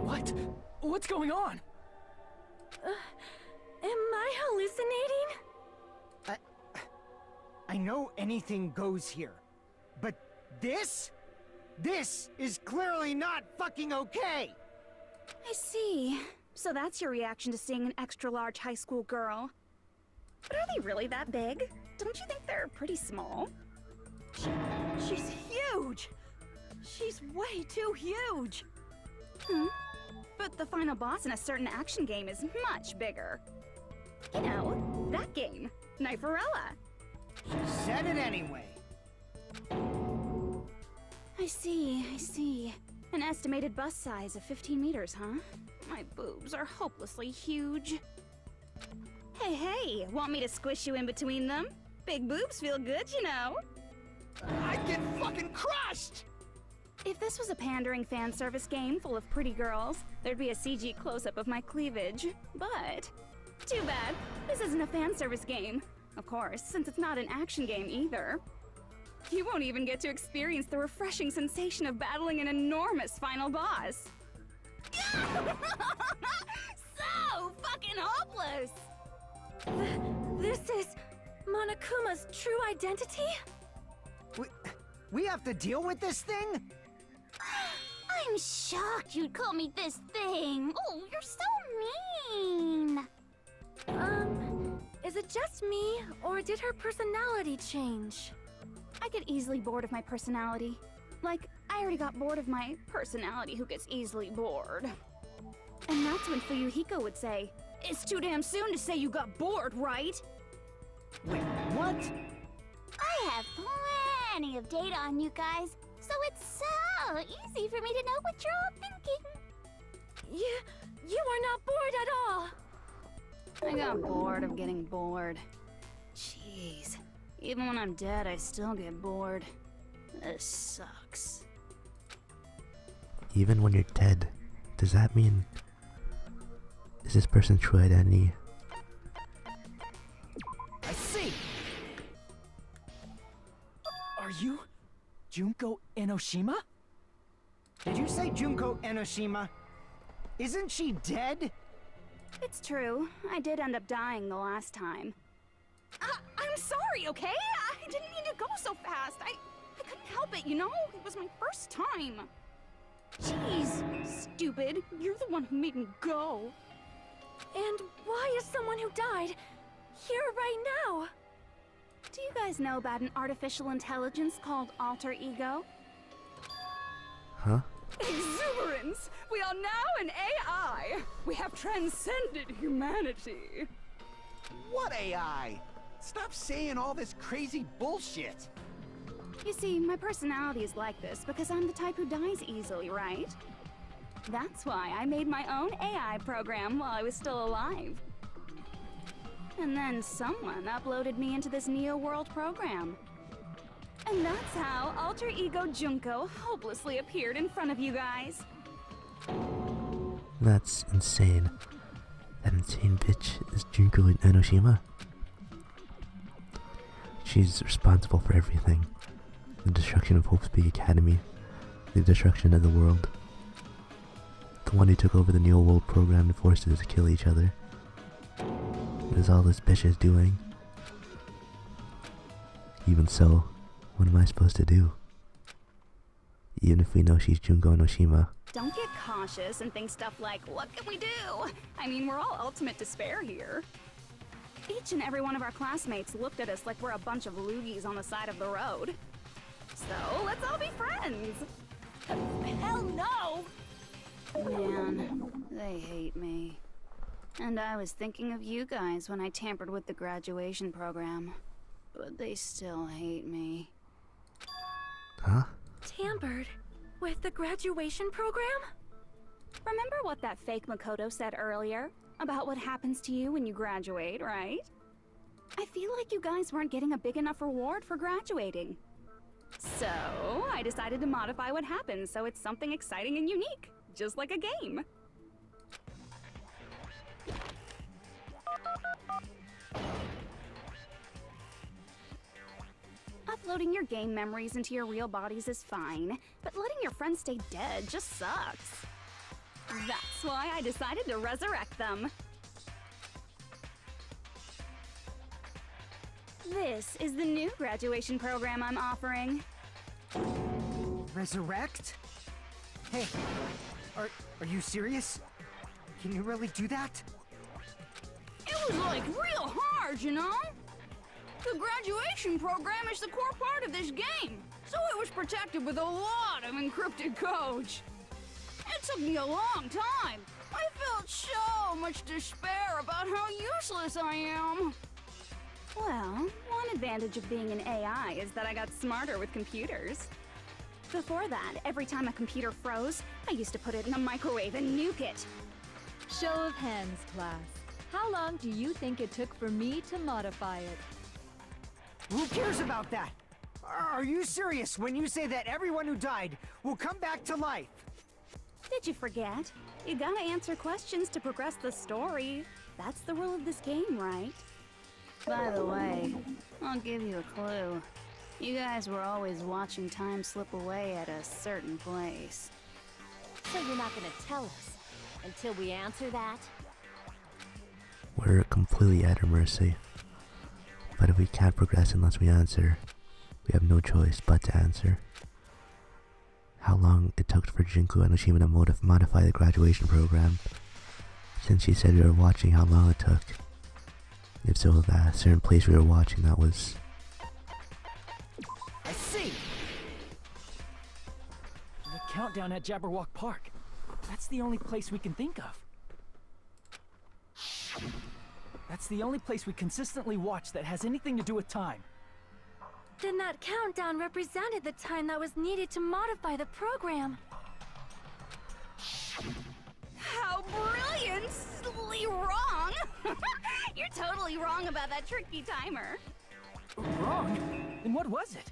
[SPEAKER 4] What? What's going on?
[SPEAKER 5] Am I hallucinating?
[SPEAKER 6] I know anything goes here, but this is clearly not fucking okay!
[SPEAKER 5] I see. So that's your reaction to seeing an extra-large high school girl. But are they really that big? Don't you think they're pretty small?
[SPEAKER 8] She's huge! She's way too huge!
[SPEAKER 5] But the final boss in a certain action game is much bigger. You know, that game, Kniferella.
[SPEAKER 6] She said it anyway.
[SPEAKER 5] I see. An estimated bust size of 15 meters, huh? My boobs are hopelessly huge. Hey, want me to squish you in between them? Big boobs feel good, you know.
[SPEAKER 3] I'd get fucking crushed!
[SPEAKER 5] If this was a pandering fan service game full of pretty girls, there'd be a CG close-up of my cleavage. But too bad, this isn't a fan service game. Of course, since it's not an action game either. You won't even get to experience the refreshing sensation of battling an enormous final boss. So fucking hopeless! This is Monokuma's true identity?
[SPEAKER 6] We have to deal with this thing?
[SPEAKER 5] I'm shocked you'd call me this thing. Oh, you're so mean. Is it just me, or did her personality change? I get easily bored of my personality. Like, I already got bored of my personality who gets easily bored. And that's when Fuyuhiko would say, "It's too damn soon to say you got bored, right?"
[SPEAKER 6] Wait, what?
[SPEAKER 5] I have plenty of data on you guys, so it's so easy for me to know what you're all thinking. You are not bored at all. I got bored of getting bored. Jeez. Even when I'm dead, I still get bored. This sucks.
[SPEAKER 1] Even when you're dead, does that mean... is this person's true identity?
[SPEAKER 6] I see!
[SPEAKER 4] Are you Junko Enoshima?
[SPEAKER 6] Did you say Junko Enoshima? Isn't she dead?
[SPEAKER 5] It's true. I did end up dying the last time. I'm sorry, okay? I didn't mean to go so fast. I couldn't help it, you know? It was my first time. Jeez, stupid. You're the one who made me go. And why is someone who died here right now? Do you guys know about an artificial intelligence called alter ego?
[SPEAKER 1] Huh?
[SPEAKER 8] Exuberance! We are now an AI! We have transcended humanity!
[SPEAKER 3] What AI? Stop saying all this crazy bullshit!
[SPEAKER 5] You see, my personality is like this because I'm the type who dies easily, right? That's why I made my own AI program while I was still alive. And then someone uploaded me into this Neo World program. And that's how Alter Ego Junko hopelessly appeared in front of you guys.
[SPEAKER 1] That's insane. That insane bitch is Junko Enoshima. She's responsible for everything. The destruction of Hope's Peak Academy. The destruction of the world. The one who took over the New World program and forced us to kill each other. What is all this bitch is doing? Even so, what am I supposed to do? Even if we know she's Junko Enoshima.
[SPEAKER 8] Don't get cautious and think stuff like, what can we do? I mean, we're all ultimate despair here. Each and every one of our classmates looked at us like we're a bunch of loogies on the side of the road. So, let's all be friends.
[SPEAKER 2] Hell no!
[SPEAKER 8] Man, they hate me. And I was thinking of you guys when I tampered with the graduation program. But they still hate me.
[SPEAKER 1] Huh?
[SPEAKER 5] Tampered? With the graduation program?
[SPEAKER 8] Remember what that fake Makoto said earlier? About what happens to you when you graduate, right? I feel like you guys weren't getting a big enough reward for graduating. So, I decided to modify what happens so it's something exciting and unique. Just like a game. Uploading your game memories into your real bodies is fine, but letting your friends stay dead just sucks. That's why I decided to resurrect them. This is the new graduation program I'm offering.
[SPEAKER 6] Resurrect? Hey, are you serious? Can you really do that?
[SPEAKER 8] It was like real hard, you know? The graduation program is the core part of this game, so it was protected with a lot of encrypted codes. It took me a long time. I felt so much despair about how useless I am. Well, one advantage of being an AI is that I got smarter with computers. Before that, every time a computer froze, I used to put it in a microwave and nuke it.
[SPEAKER 9] Show of hands, class. How long do you think it took for me to modify it?
[SPEAKER 6] Who cares about that? Are you serious when you say that everyone who died will come back to life?
[SPEAKER 8] Did you forget? You gotta answer questions to progress the story. That's the rule of this game, right? By the way, I'll give you a clue. You guys were always watching time slip away at a certain place.
[SPEAKER 9] So you're not gonna tell us until we answer that?
[SPEAKER 1] We're completely at her mercy. But if we can't progress unless we answer, we have no choice but to answer. How long it took for Junko Enoshima to modify the graduation program? Since she said we were watching how long it took. If so, that certain place we were watching, that was...
[SPEAKER 6] I see!
[SPEAKER 4] The countdown at Jabberwock Park. That's the only place we can think of. That's the only place we consistently watch that has anything to do with time.
[SPEAKER 5] Then that countdown represented the time that was needed to modify the program.
[SPEAKER 8] How brilliantly wrong! You're totally wrong about that tricky timer.
[SPEAKER 4] Wrong? Then what was it?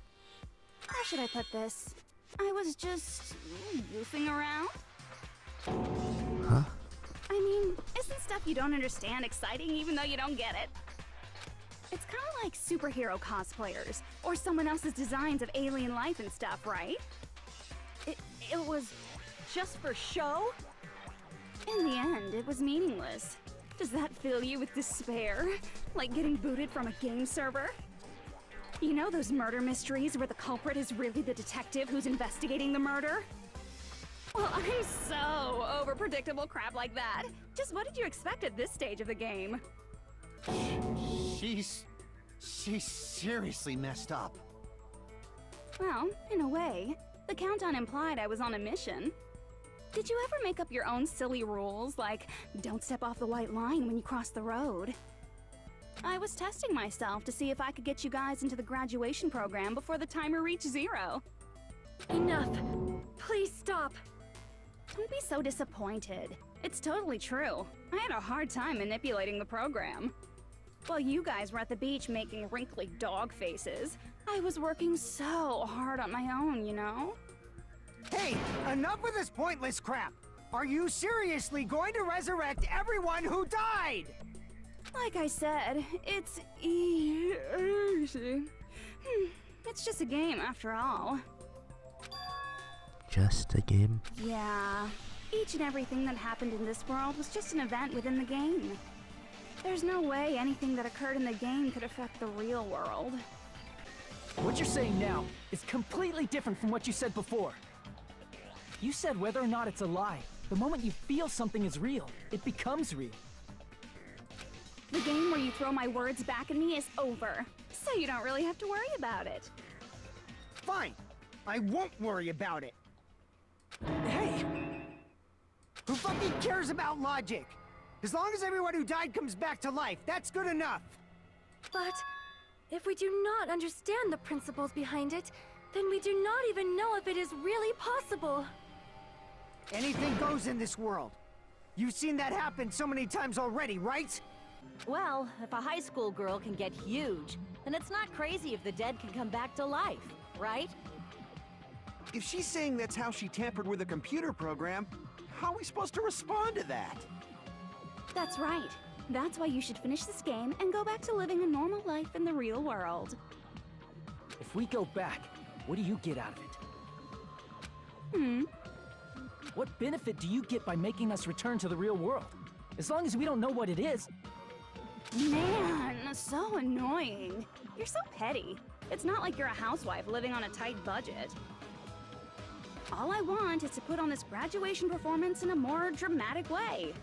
[SPEAKER 8] How should I put this? I was just goofing around.
[SPEAKER 1] Huh?
[SPEAKER 8] I mean, isn't stuff you don't understand exciting even though you don't get it? It's kind of like superhero cosplayers, or someone else's designs of alien life and stuff, right?
[SPEAKER 9] It was just for show?
[SPEAKER 8] In the end, it was meaningless. Does that fill you with despair? Like getting booted from a game server? You know those murder mysteries where the culprit is really the detective who's investigating the murder? Well, I'm so over predictable crap like that. Just what did you expect at this stage of the game?
[SPEAKER 3] She's seriously messed up.
[SPEAKER 8] Well, in a way, the countdown implied I was on a mission. Did you ever make up your own silly rules, like don't step off the white line when you cross the road? I was testing myself to see if I could get you guys into the graduation program before the timer reached 0.
[SPEAKER 5] Enough. Please stop.
[SPEAKER 8] Don't be so disappointed. It's totally true. I had a hard time manipulating the program. While you guys were at the beach making wrinkly dog faces, I was working so hard on my own, you know?
[SPEAKER 6] Hey, enough with this pointless crap! Are you seriously going to resurrect everyone who died?
[SPEAKER 8] Like I said, it's easy. It's just a game after all.
[SPEAKER 1] Just a game?
[SPEAKER 8] Yeah. Each and everything that happened in this world was just an event within the game. There's no way anything that occurred in the game could affect the real world.
[SPEAKER 4] What you're saying now is completely different from what you said before. You said whether or not it's a lie. The moment you feel something is real, it becomes real.
[SPEAKER 8] The game where you throw my words back at me is over, so you don't really have to worry about it.
[SPEAKER 6] Fine. I won't worry about it.
[SPEAKER 4] Hey!
[SPEAKER 6] Who fucking cares about logic? As long as everyone who died comes back to life, that's good enough.
[SPEAKER 5] But if we do not understand the principles behind it, then we do not even know if it is really possible.
[SPEAKER 6] Anything goes in this world. You've seen that happen so many times already, right?
[SPEAKER 10] Well, if a high school girl can get huge, then it's not crazy if the dead can come back to life, right?
[SPEAKER 3] If she's saying that's how she tampered with a computer program, how are we supposed to respond to that?
[SPEAKER 8] That's right. That's why you should finish this game and go back to living a normal life in the real world.
[SPEAKER 4] If we go back, what do you get out of it? What benefit do you get by making us return to the real world? As long as we don't know what it is.
[SPEAKER 8] Man, so annoying. You're so petty. It's not like you're a housewife living on a tight budget. All I want is to put on this graduation performance in a more dramatic way.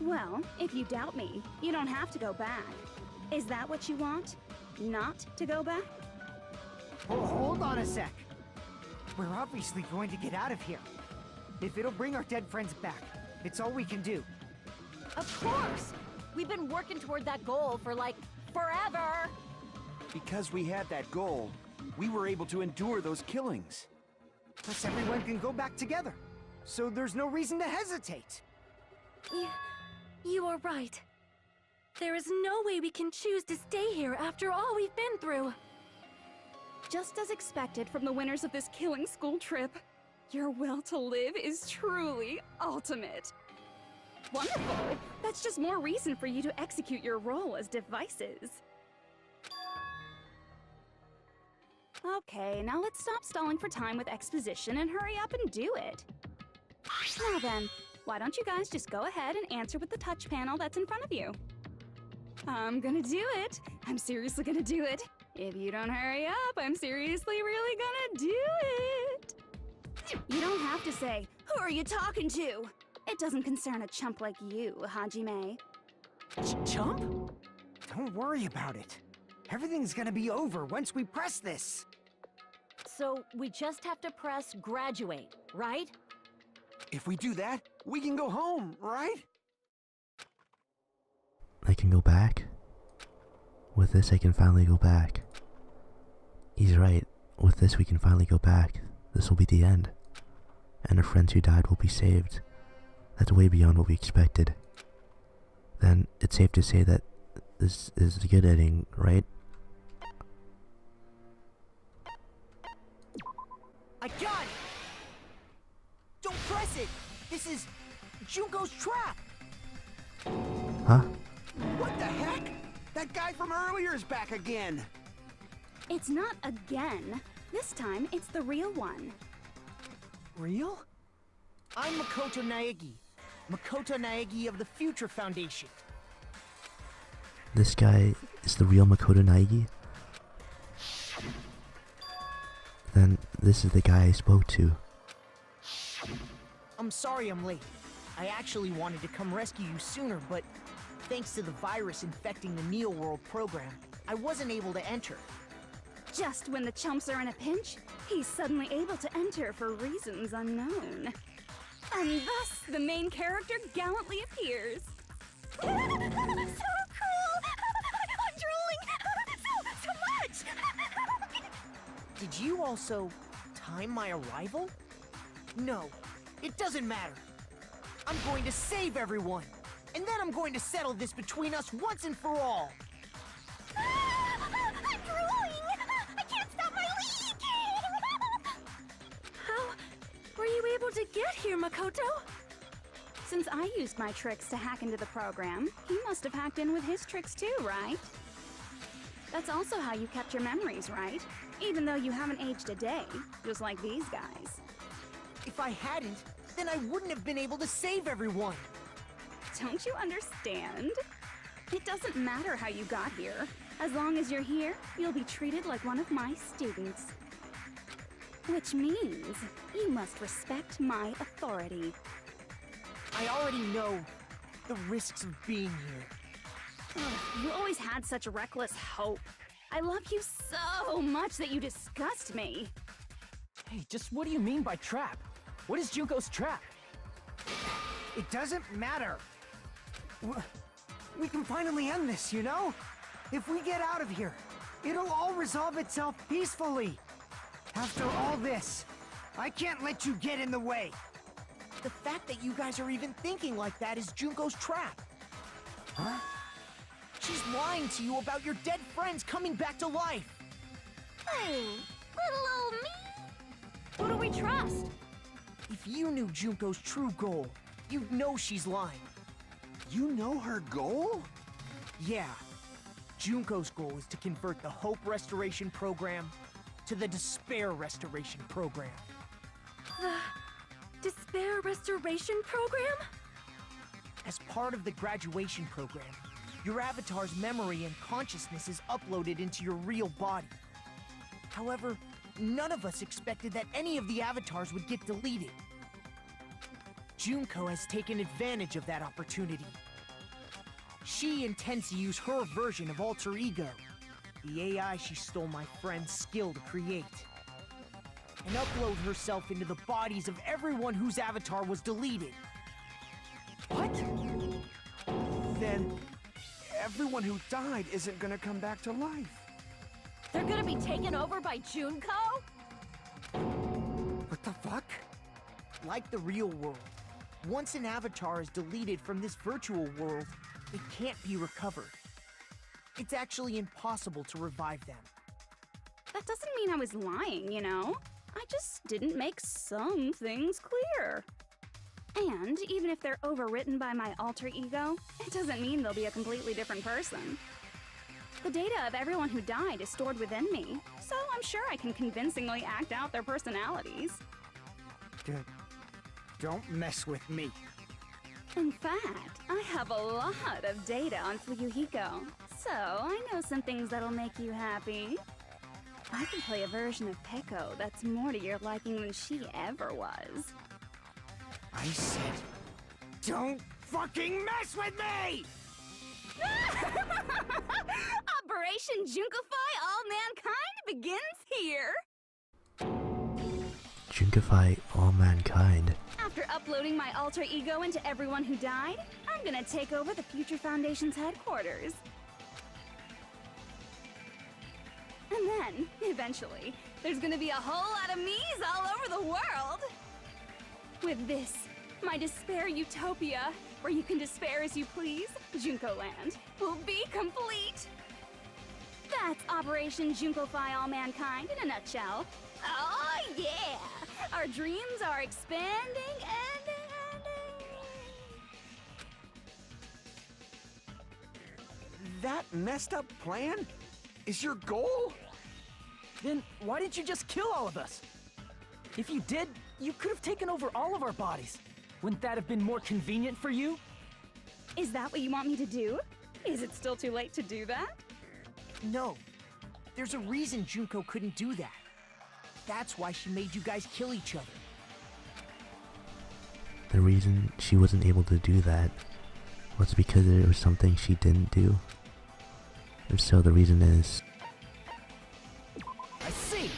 [SPEAKER 8] Well, if you doubt me, you don't have to go back. Is that what you want? Not to go back?
[SPEAKER 6] Oh, hold on a sec. We're obviously going to get out of here. If it'll bring our dead friends back, it's all we can do.
[SPEAKER 10] Of course! We've been working toward that goal for, like, forever!
[SPEAKER 3] Because we had that goal, we were able to endure those killings.
[SPEAKER 6] Plus everyone can go back together. So there's no reason to hesitate.
[SPEAKER 5] You are right. There is no way we can choose to stay here after all we've been through.
[SPEAKER 8] Just as expected from the winners of this killing school trip, your will to live is truly ultimate. Wonderful! That's just more reason for you to execute your role as devices. Okay, now let's stop stalling for time with exposition and hurry up and do it. Now then, why don't you guys just go ahead and answer with the touch panel that's in front of you? I'm gonna do it. I'm seriously gonna do it. If you don't hurry up, I'm seriously really gonna do it. You don't have to say, "Who are you talking to?" It doesn't concern a chump like you, Hajime.
[SPEAKER 4] Chump?
[SPEAKER 6] Don't worry about it. Everything's gonna be over once we press this.
[SPEAKER 10] So, we just have to press graduate, right?
[SPEAKER 3] If we do that, we can go home, right?
[SPEAKER 1] I can go back? With this, I can finally go back. He's right. With this, we can finally go back. This will be the end. And our friends who died will be saved. That's way beyond what we expected. Then, it's safe to say that this is a good ending, right?
[SPEAKER 7] I got it! Don't press it! This is Junko's trap!
[SPEAKER 1] Huh?
[SPEAKER 3] What the heck? That guy from earlier is back again!
[SPEAKER 8] It's not again. This time, it's the real one.
[SPEAKER 4] Real?
[SPEAKER 7] I'm Makoto Naegi. Makoto Naegi of the Future Foundation.
[SPEAKER 1] This guy is the real Makoto Naegi? Then this is the guy I spoke to.
[SPEAKER 7] I'm sorry I'm late. I actually wanted to come rescue you sooner, but thanks to the virus infecting the Neo World program, I wasn't able to enter.
[SPEAKER 8] Just when the chumps are in a pinch, he's suddenly able to enter for reasons unknown. And thus, the main character gallantly appears. So cool! I'm drooling! So much!
[SPEAKER 7] Did you also time my arrival? No, it doesn't matter. I'm going to save everyone, and then I'm going to settle this between us once and for all.
[SPEAKER 8] I'm drooling! I can't stop my leak!
[SPEAKER 5] How were you able to get here, Makoto?
[SPEAKER 8] Since I used my tricks to hack into the program, he must have hacked in with his tricks too, right? That's also how you kept your memories, right? Even though you haven't aged a day, just like these guys.
[SPEAKER 7] If I hadn't, then I wouldn't have been able to save everyone.
[SPEAKER 8] Don't you understand? It doesn't matter how you got here. As long as you're here, you'll be treated like one of my students. Which means you must respect my authority.
[SPEAKER 7] I already know the risks of being here.
[SPEAKER 8] Ugh, you always had such reckless hope. I love you so much that you disgust me.
[SPEAKER 4] Hey, just what do you mean by trap? What is Junko's trap?
[SPEAKER 6] It doesn't matter. We can finally end this, you know? If we get out of here, it'll all resolve itself peacefully. After all this, I can't let you get in the way.
[SPEAKER 7] The fact that you guys are even thinking like that is Junko's trap.
[SPEAKER 6] Huh?
[SPEAKER 7] She's lying to you about your dead friends coming back to life.
[SPEAKER 10] Hey, little old me? Who do we trust?
[SPEAKER 7] If you knew Junko's true goal, you'd know she's lying.
[SPEAKER 3] You know her goal?
[SPEAKER 7] Yeah. Junko's goal is to convert the Hope Restoration Program to the Despair Restoration Program.
[SPEAKER 5] The Despair Restoration Program?
[SPEAKER 7] As part of the graduation program, your avatar's memory and consciousness is uploaded into your real body. However, none of us expected that any of the avatars would get deleted. Junko has taken advantage of that opportunity. She intends to use her version of Alter Ego, the AI she stole my friend's skill to create, and upload herself into the bodies of everyone whose avatar was deleted.
[SPEAKER 4] What?
[SPEAKER 3] Then everyone who died isn't gonna come back to life.
[SPEAKER 10] They're gonna be taken over by Junko?
[SPEAKER 6] What the fuck?
[SPEAKER 7] Like the real world, once an avatar is deleted from this virtual world, it can't be recovered. It's actually impossible to revive them.
[SPEAKER 8] That doesn't mean I was lying, you know? I just didn't make some things clear. And even if they're overwritten by my alter ego, it doesn't mean they'll be a completely different person. The data of everyone who died is stored within me, so I'm sure I can convincingly act out their personalities.
[SPEAKER 6] Don't mess with me.
[SPEAKER 8] In fact, I have a lot of data on Fuyuhiko, so I know some things that'll make you happy. I can play a version of Peko that's more to your liking than she ever was.
[SPEAKER 6] I said, don't fucking mess with me!
[SPEAKER 8] Operation Junkify All Mankind begins here!
[SPEAKER 1] Junkify all mankind.
[SPEAKER 8] After uploading my alter ego into everyone who died, I'm gonna take over the Future Foundation's headquarters. And then, eventually, there's gonna be a whole lot of me's all over the world! With this, my despair utopia, where you can despair as you please, Junko Land, will be complete! That's Operation Junkify All Mankind in a nutshell. Oh yeah! Our dreams are expanding and...
[SPEAKER 3] That messed up plan is your goal?
[SPEAKER 4] Then why didn't you just kill all of us? If you did, you could have taken over all of our bodies. Wouldn't that have been more convenient for you?
[SPEAKER 8] Is that what you want me to do? Is it still too late to do that?
[SPEAKER 7] No. There's a reason Junko couldn't do that. That's why she made you guys kill each other.
[SPEAKER 1] The reason she wasn't able to do that was because there was something she didn't do. If so, the reason is...
[SPEAKER 4] I see!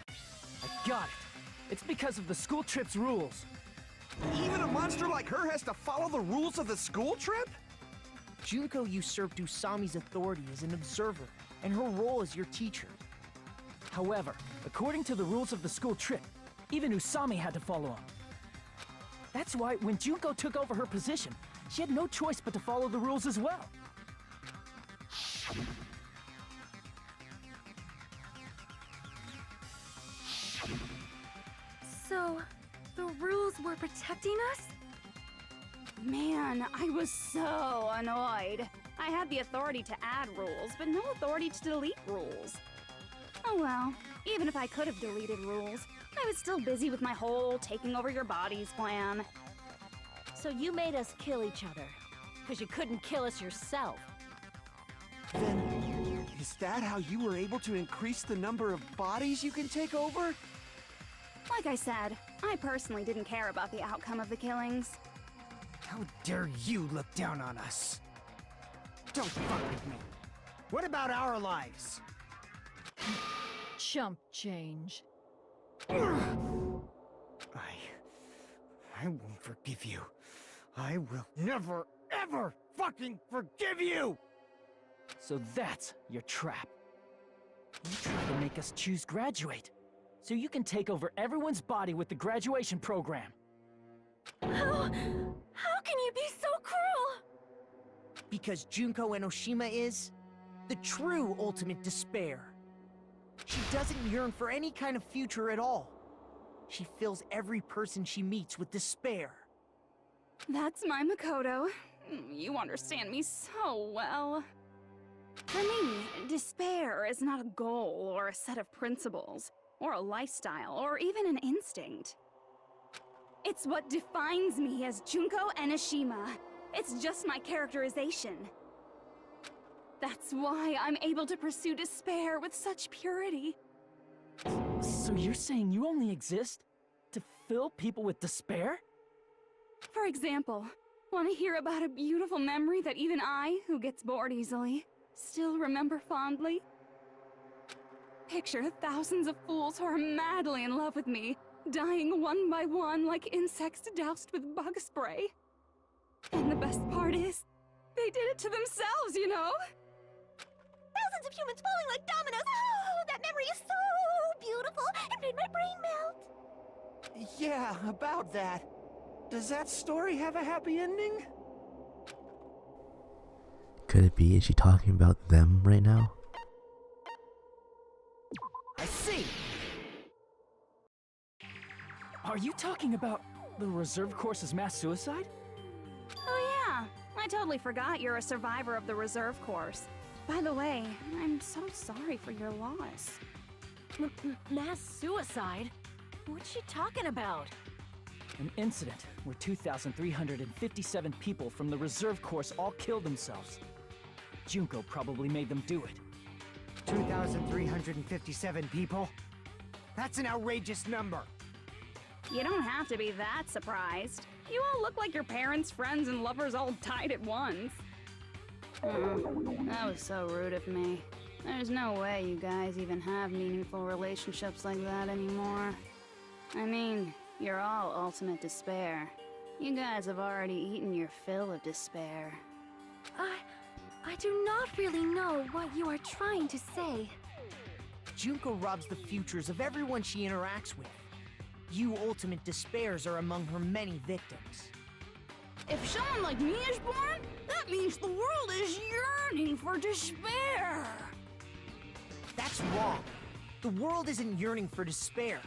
[SPEAKER 4] I got it. It's because of the school trip's rules.
[SPEAKER 3] Even a monster like her has to follow the rules of the school trip?
[SPEAKER 7] Junko usurped Usami's authority as an observer, and her role as your teacher.
[SPEAKER 4] However, according to the rules of the school trip, even Usami had to follow them. That's why when Junko took over her position, she had no choice but to follow the rules as well.
[SPEAKER 5] So, the rules were protecting us?
[SPEAKER 8] Man, I was so annoyed. I had the authority to add rules, but no authority to delete rules. Oh well, even if I could have deleted rules, I was still busy with my whole taking over your bodies plan.
[SPEAKER 10] So you made us kill each other, because you couldn't kill us yourself.
[SPEAKER 3] Then, is that how you were able to increase the number of bodies you can take over?
[SPEAKER 8] Like I said, I personally didn't care about the outcome of the killings.
[SPEAKER 6] How dare you look down on us? Don't fuck with me. What about our lives?
[SPEAKER 9] Chump change.
[SPEAKER 6] I won't forgive you. I will never, ever fucking forgive you!
[SPEAKER 4] So that's your trap. You try to make us choose graduate, so you can take over everyone's body with the graduation program.
[SPEAKER 5] How can you be so cruel?
[SPEAKER 7] Because Junko Enoshima is the true ultimate despair. She doesn't yearn for any kind of future at all. She fills every person she meets with despair.
[SPEAKER 8] That's my Makoto. You understand me so well. For me, despair is not a goal or a set of principles, or a lifestyle, or even an instinct. It's what defines me as Junko Enoshima. It's just my characterization. That's why I'm able to pursue despair with such purity.
[SPEAKER 4] So you're saying you only exist to fill people with despair?
[SPEAKER 8] For example, want to hear about a beautiful memory that even I, who gets bored easily, still remember fondly? Picture thousands of fools who are madly in love with me, dying one by one like insects doused with bug spray. And the best part is, they did it to themselves, you know?
[SPEAKER 5] Thousands of humans falling like dominoes. Oh, that memory is so beautiful. It made my brain melt.
[SPEAKER 3] Yeah, about that. Does that story have a happy ending?
[SPEAKER 1] Could it be? Is she talking about them right now?
[SPEAKER 7] I see!
[SPEAKER 4] Are you talking about the reserve course's mass suicide?
[SPEAKER 8] Oh yeah, I totally forgot you're a survivor of the reserve course. By the way, I'm so sorry for your loss.
[SPEAKER 10] Mass suicide? What's she talking about?
[SPEAKER 4] An incident where 2,357 people from the reserve course all killed themselves. Junko probably made them do it.
[SPEAKER 6] 2,357 people? That's an outrageous number.
[SPEAKER 8] You don't have to be that surprised. You all look like your parents, friends, and lovers all died at once. That was so rude of me. There's no way you guys even have meaningful relationships like that anymore. I mean, you're all ultimate despair. You guys have already eaten your fill of despair.
[SPEAKER 5] I do not really know what you are trying to say.
[SPEAKER 7] Junko robs the futures of everyone she interacts with. You ultimate despairs are among her many victims.
[SPEAKER 8] If someone like me is born, that means the world is yearning for despair.
[SPEAKER 7] That's wrong. The world isn't yearning for despair.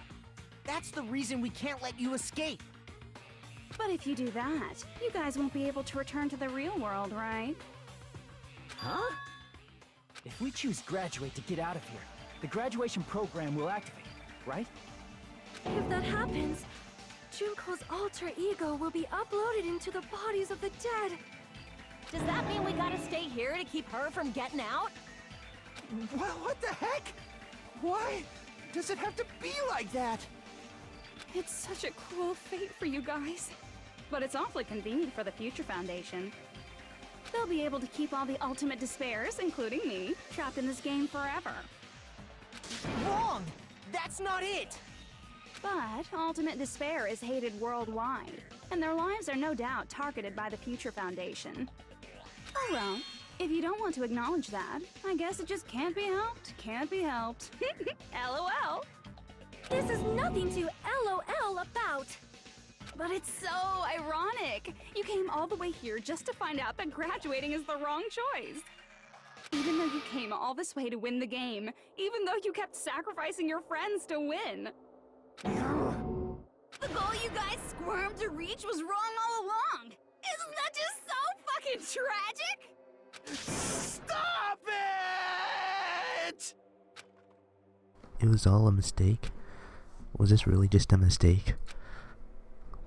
[SPEAKER 7] That's the reason we can't let you escape.
[SPEAKER 8] But if you do that, you guys won't be able to return to the real world, right?
[SPEAKER 4] Huh? If we choose graduate to get out of here, the graduation program will activate, right?
[SPEAKER 5] If that happens, Junko's alter ego will be uploaded into the bodies of the dead.
[SPEAKER 10] Does that mean we gotta stay here to keep her from getting out?
[SPEAKER 3] What the heck? Why does it have to be like that?
[SPEAKER 8] It's such a cruel fate for you guys. But it's awfully convenient for the Future Foundation. They'll be able to keep all the ultimate despairs, including me, trapped in this game forever.
[SPEAKER 7] Wrong! That's not it!
[SPEAKER 8] But ultimate despair is hated worldwide, and their lives are no doubt targeted by the Future Foundation. Oh well, if you don't want to acknowledge that, I guess it just can't be helped, can't be helped. LOL!
[SPEAKER 5] This is nothing to LOL about.
[SPEAKER 8] But it's so ironic! You came all the way here just to find out that graduating is the wrong choice. Even though you came all this way to win the game, even though you kept sacrificing your friends to win. The goal you guys squirmed to reach was wrong all along. Isn't that just so fucking tragic?
[SPEAKER 3] Stop it!
[SPEAKER 1] It was all a mistake? Was this really just a mistake?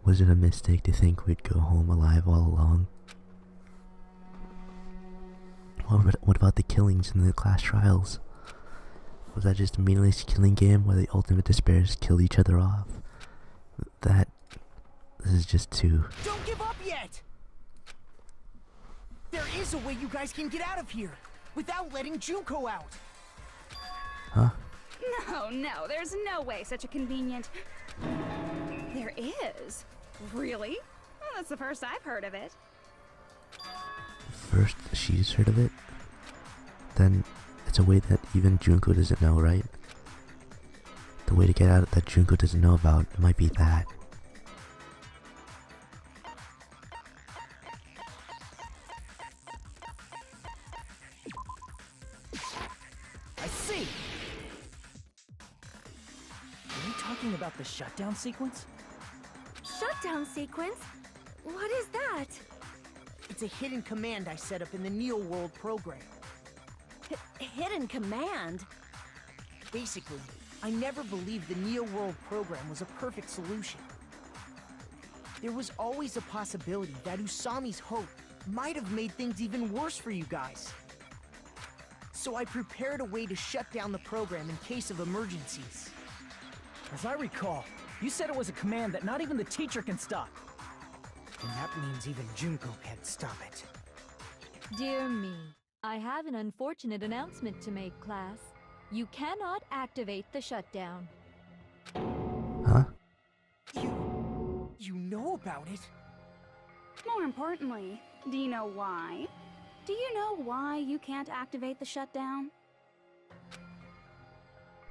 [SPEAKER 1] Was it a mistake to think we'd go home alive all along? What about the killings in the class trials? Was that just a meaningless killing game where the ultimate despairs killed each other off? This is just too...
[SPEAKER 7] Don't give up yet! There is a way you guys can get out of here, without letting Junko out.
[SPEAKER 1] Huh?
[SPEAKER 8] No, there's no way such a convenient... There is? Really? Well, that's the first I've heard of it.
[SPEAKER 1] First she's heard of it? Then it's a way that even Junko doesn't know, right? The way to get out that Junko doesn't know about might be that.
[SPEAKER 7] I see!
[SPEAKER 4] Are you talking about the shutdown sequence?
[SPEAKER 5] Shutdown sequence? What is that?
[SPEAKER 7] It's a hidden command I set up in the Neo World program.
[SPEAKER 10] Hidden command?
[SPEAKER 7] Basically, I never believed the Neo World program was a perfect solution. There was always a possibility that Usami's hope might have made things even worse for you guys. So I prepared a way to shut down the program in case of emergencies.
[SPEAKER 4] As I recall, you said it was a command that not even the teacher can stop.
[SPEAKER 6] And that means even Junko can't stop it.
[SPEAKER 9] Dear me, I have an unfortunate announcement to make, class. You cannot activate the shutdown.
[SPEAKER 1] Huh?
[SPEAKER 7] You know about it?
[SPEAKER 8] More importantly, do you know why? Do you know why you can't activate the shutdown?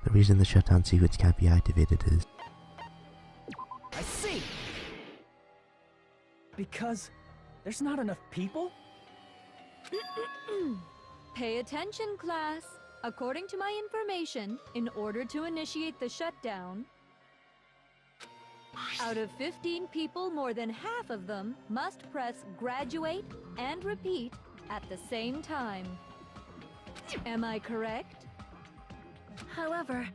[SPEAKER 1] The reason the shutdown sequence can't be activated is...
[SPEAKER 7] I see!
[SPEAKER 4] Because there's not enough people?
[SPEAKER 9] Pay attention, class. According to my information, in order to initiate the shutdown, out of 15 people, more than half of them must press graduate and repeat at the same time. Am I correct?
[SPEAKER 5] However,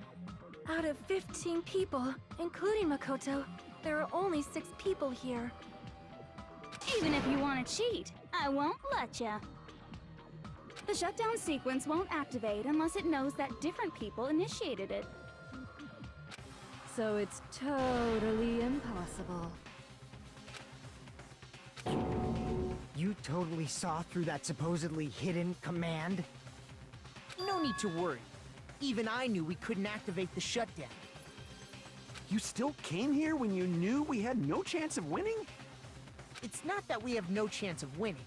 [SPEAKER 5] out of 15 people, including Makoto, there are only 6 people here.
[SPEAKER 8] Even if you want to cheat, I won't let ya. The shutdown sequence won't activate unless it knows that different people initiated it.
[SPEAKER 9] So it's totally impossible.
[SPEAKER 6] You totally saw through that supposedly hidden command?
[SPEAKER 7] No need to worry. Even I knew we couldn't activate the shutdown.
[SPEAKER 3] You still came here when you knew we had no chance of winning?
[SPEAKER 7] It's not that we have no chance of winning.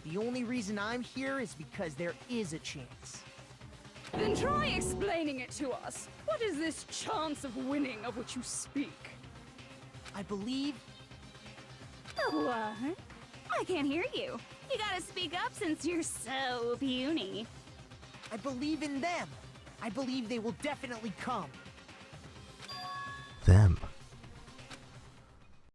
[SPEAKER 7] The only reason I'm here is because there is a chance.
[SPEAKER 8] Then try explaining it to us. What is this chance of winning of which you speak?
[SPEAKER 7] I believe...
[SPEAKER 8] What? I can't hear you. You gotta speak up since you're so puny.
[SPEAKER 7] I believe in them. I believe they will definitely come.
[SPEAKER 1] Them.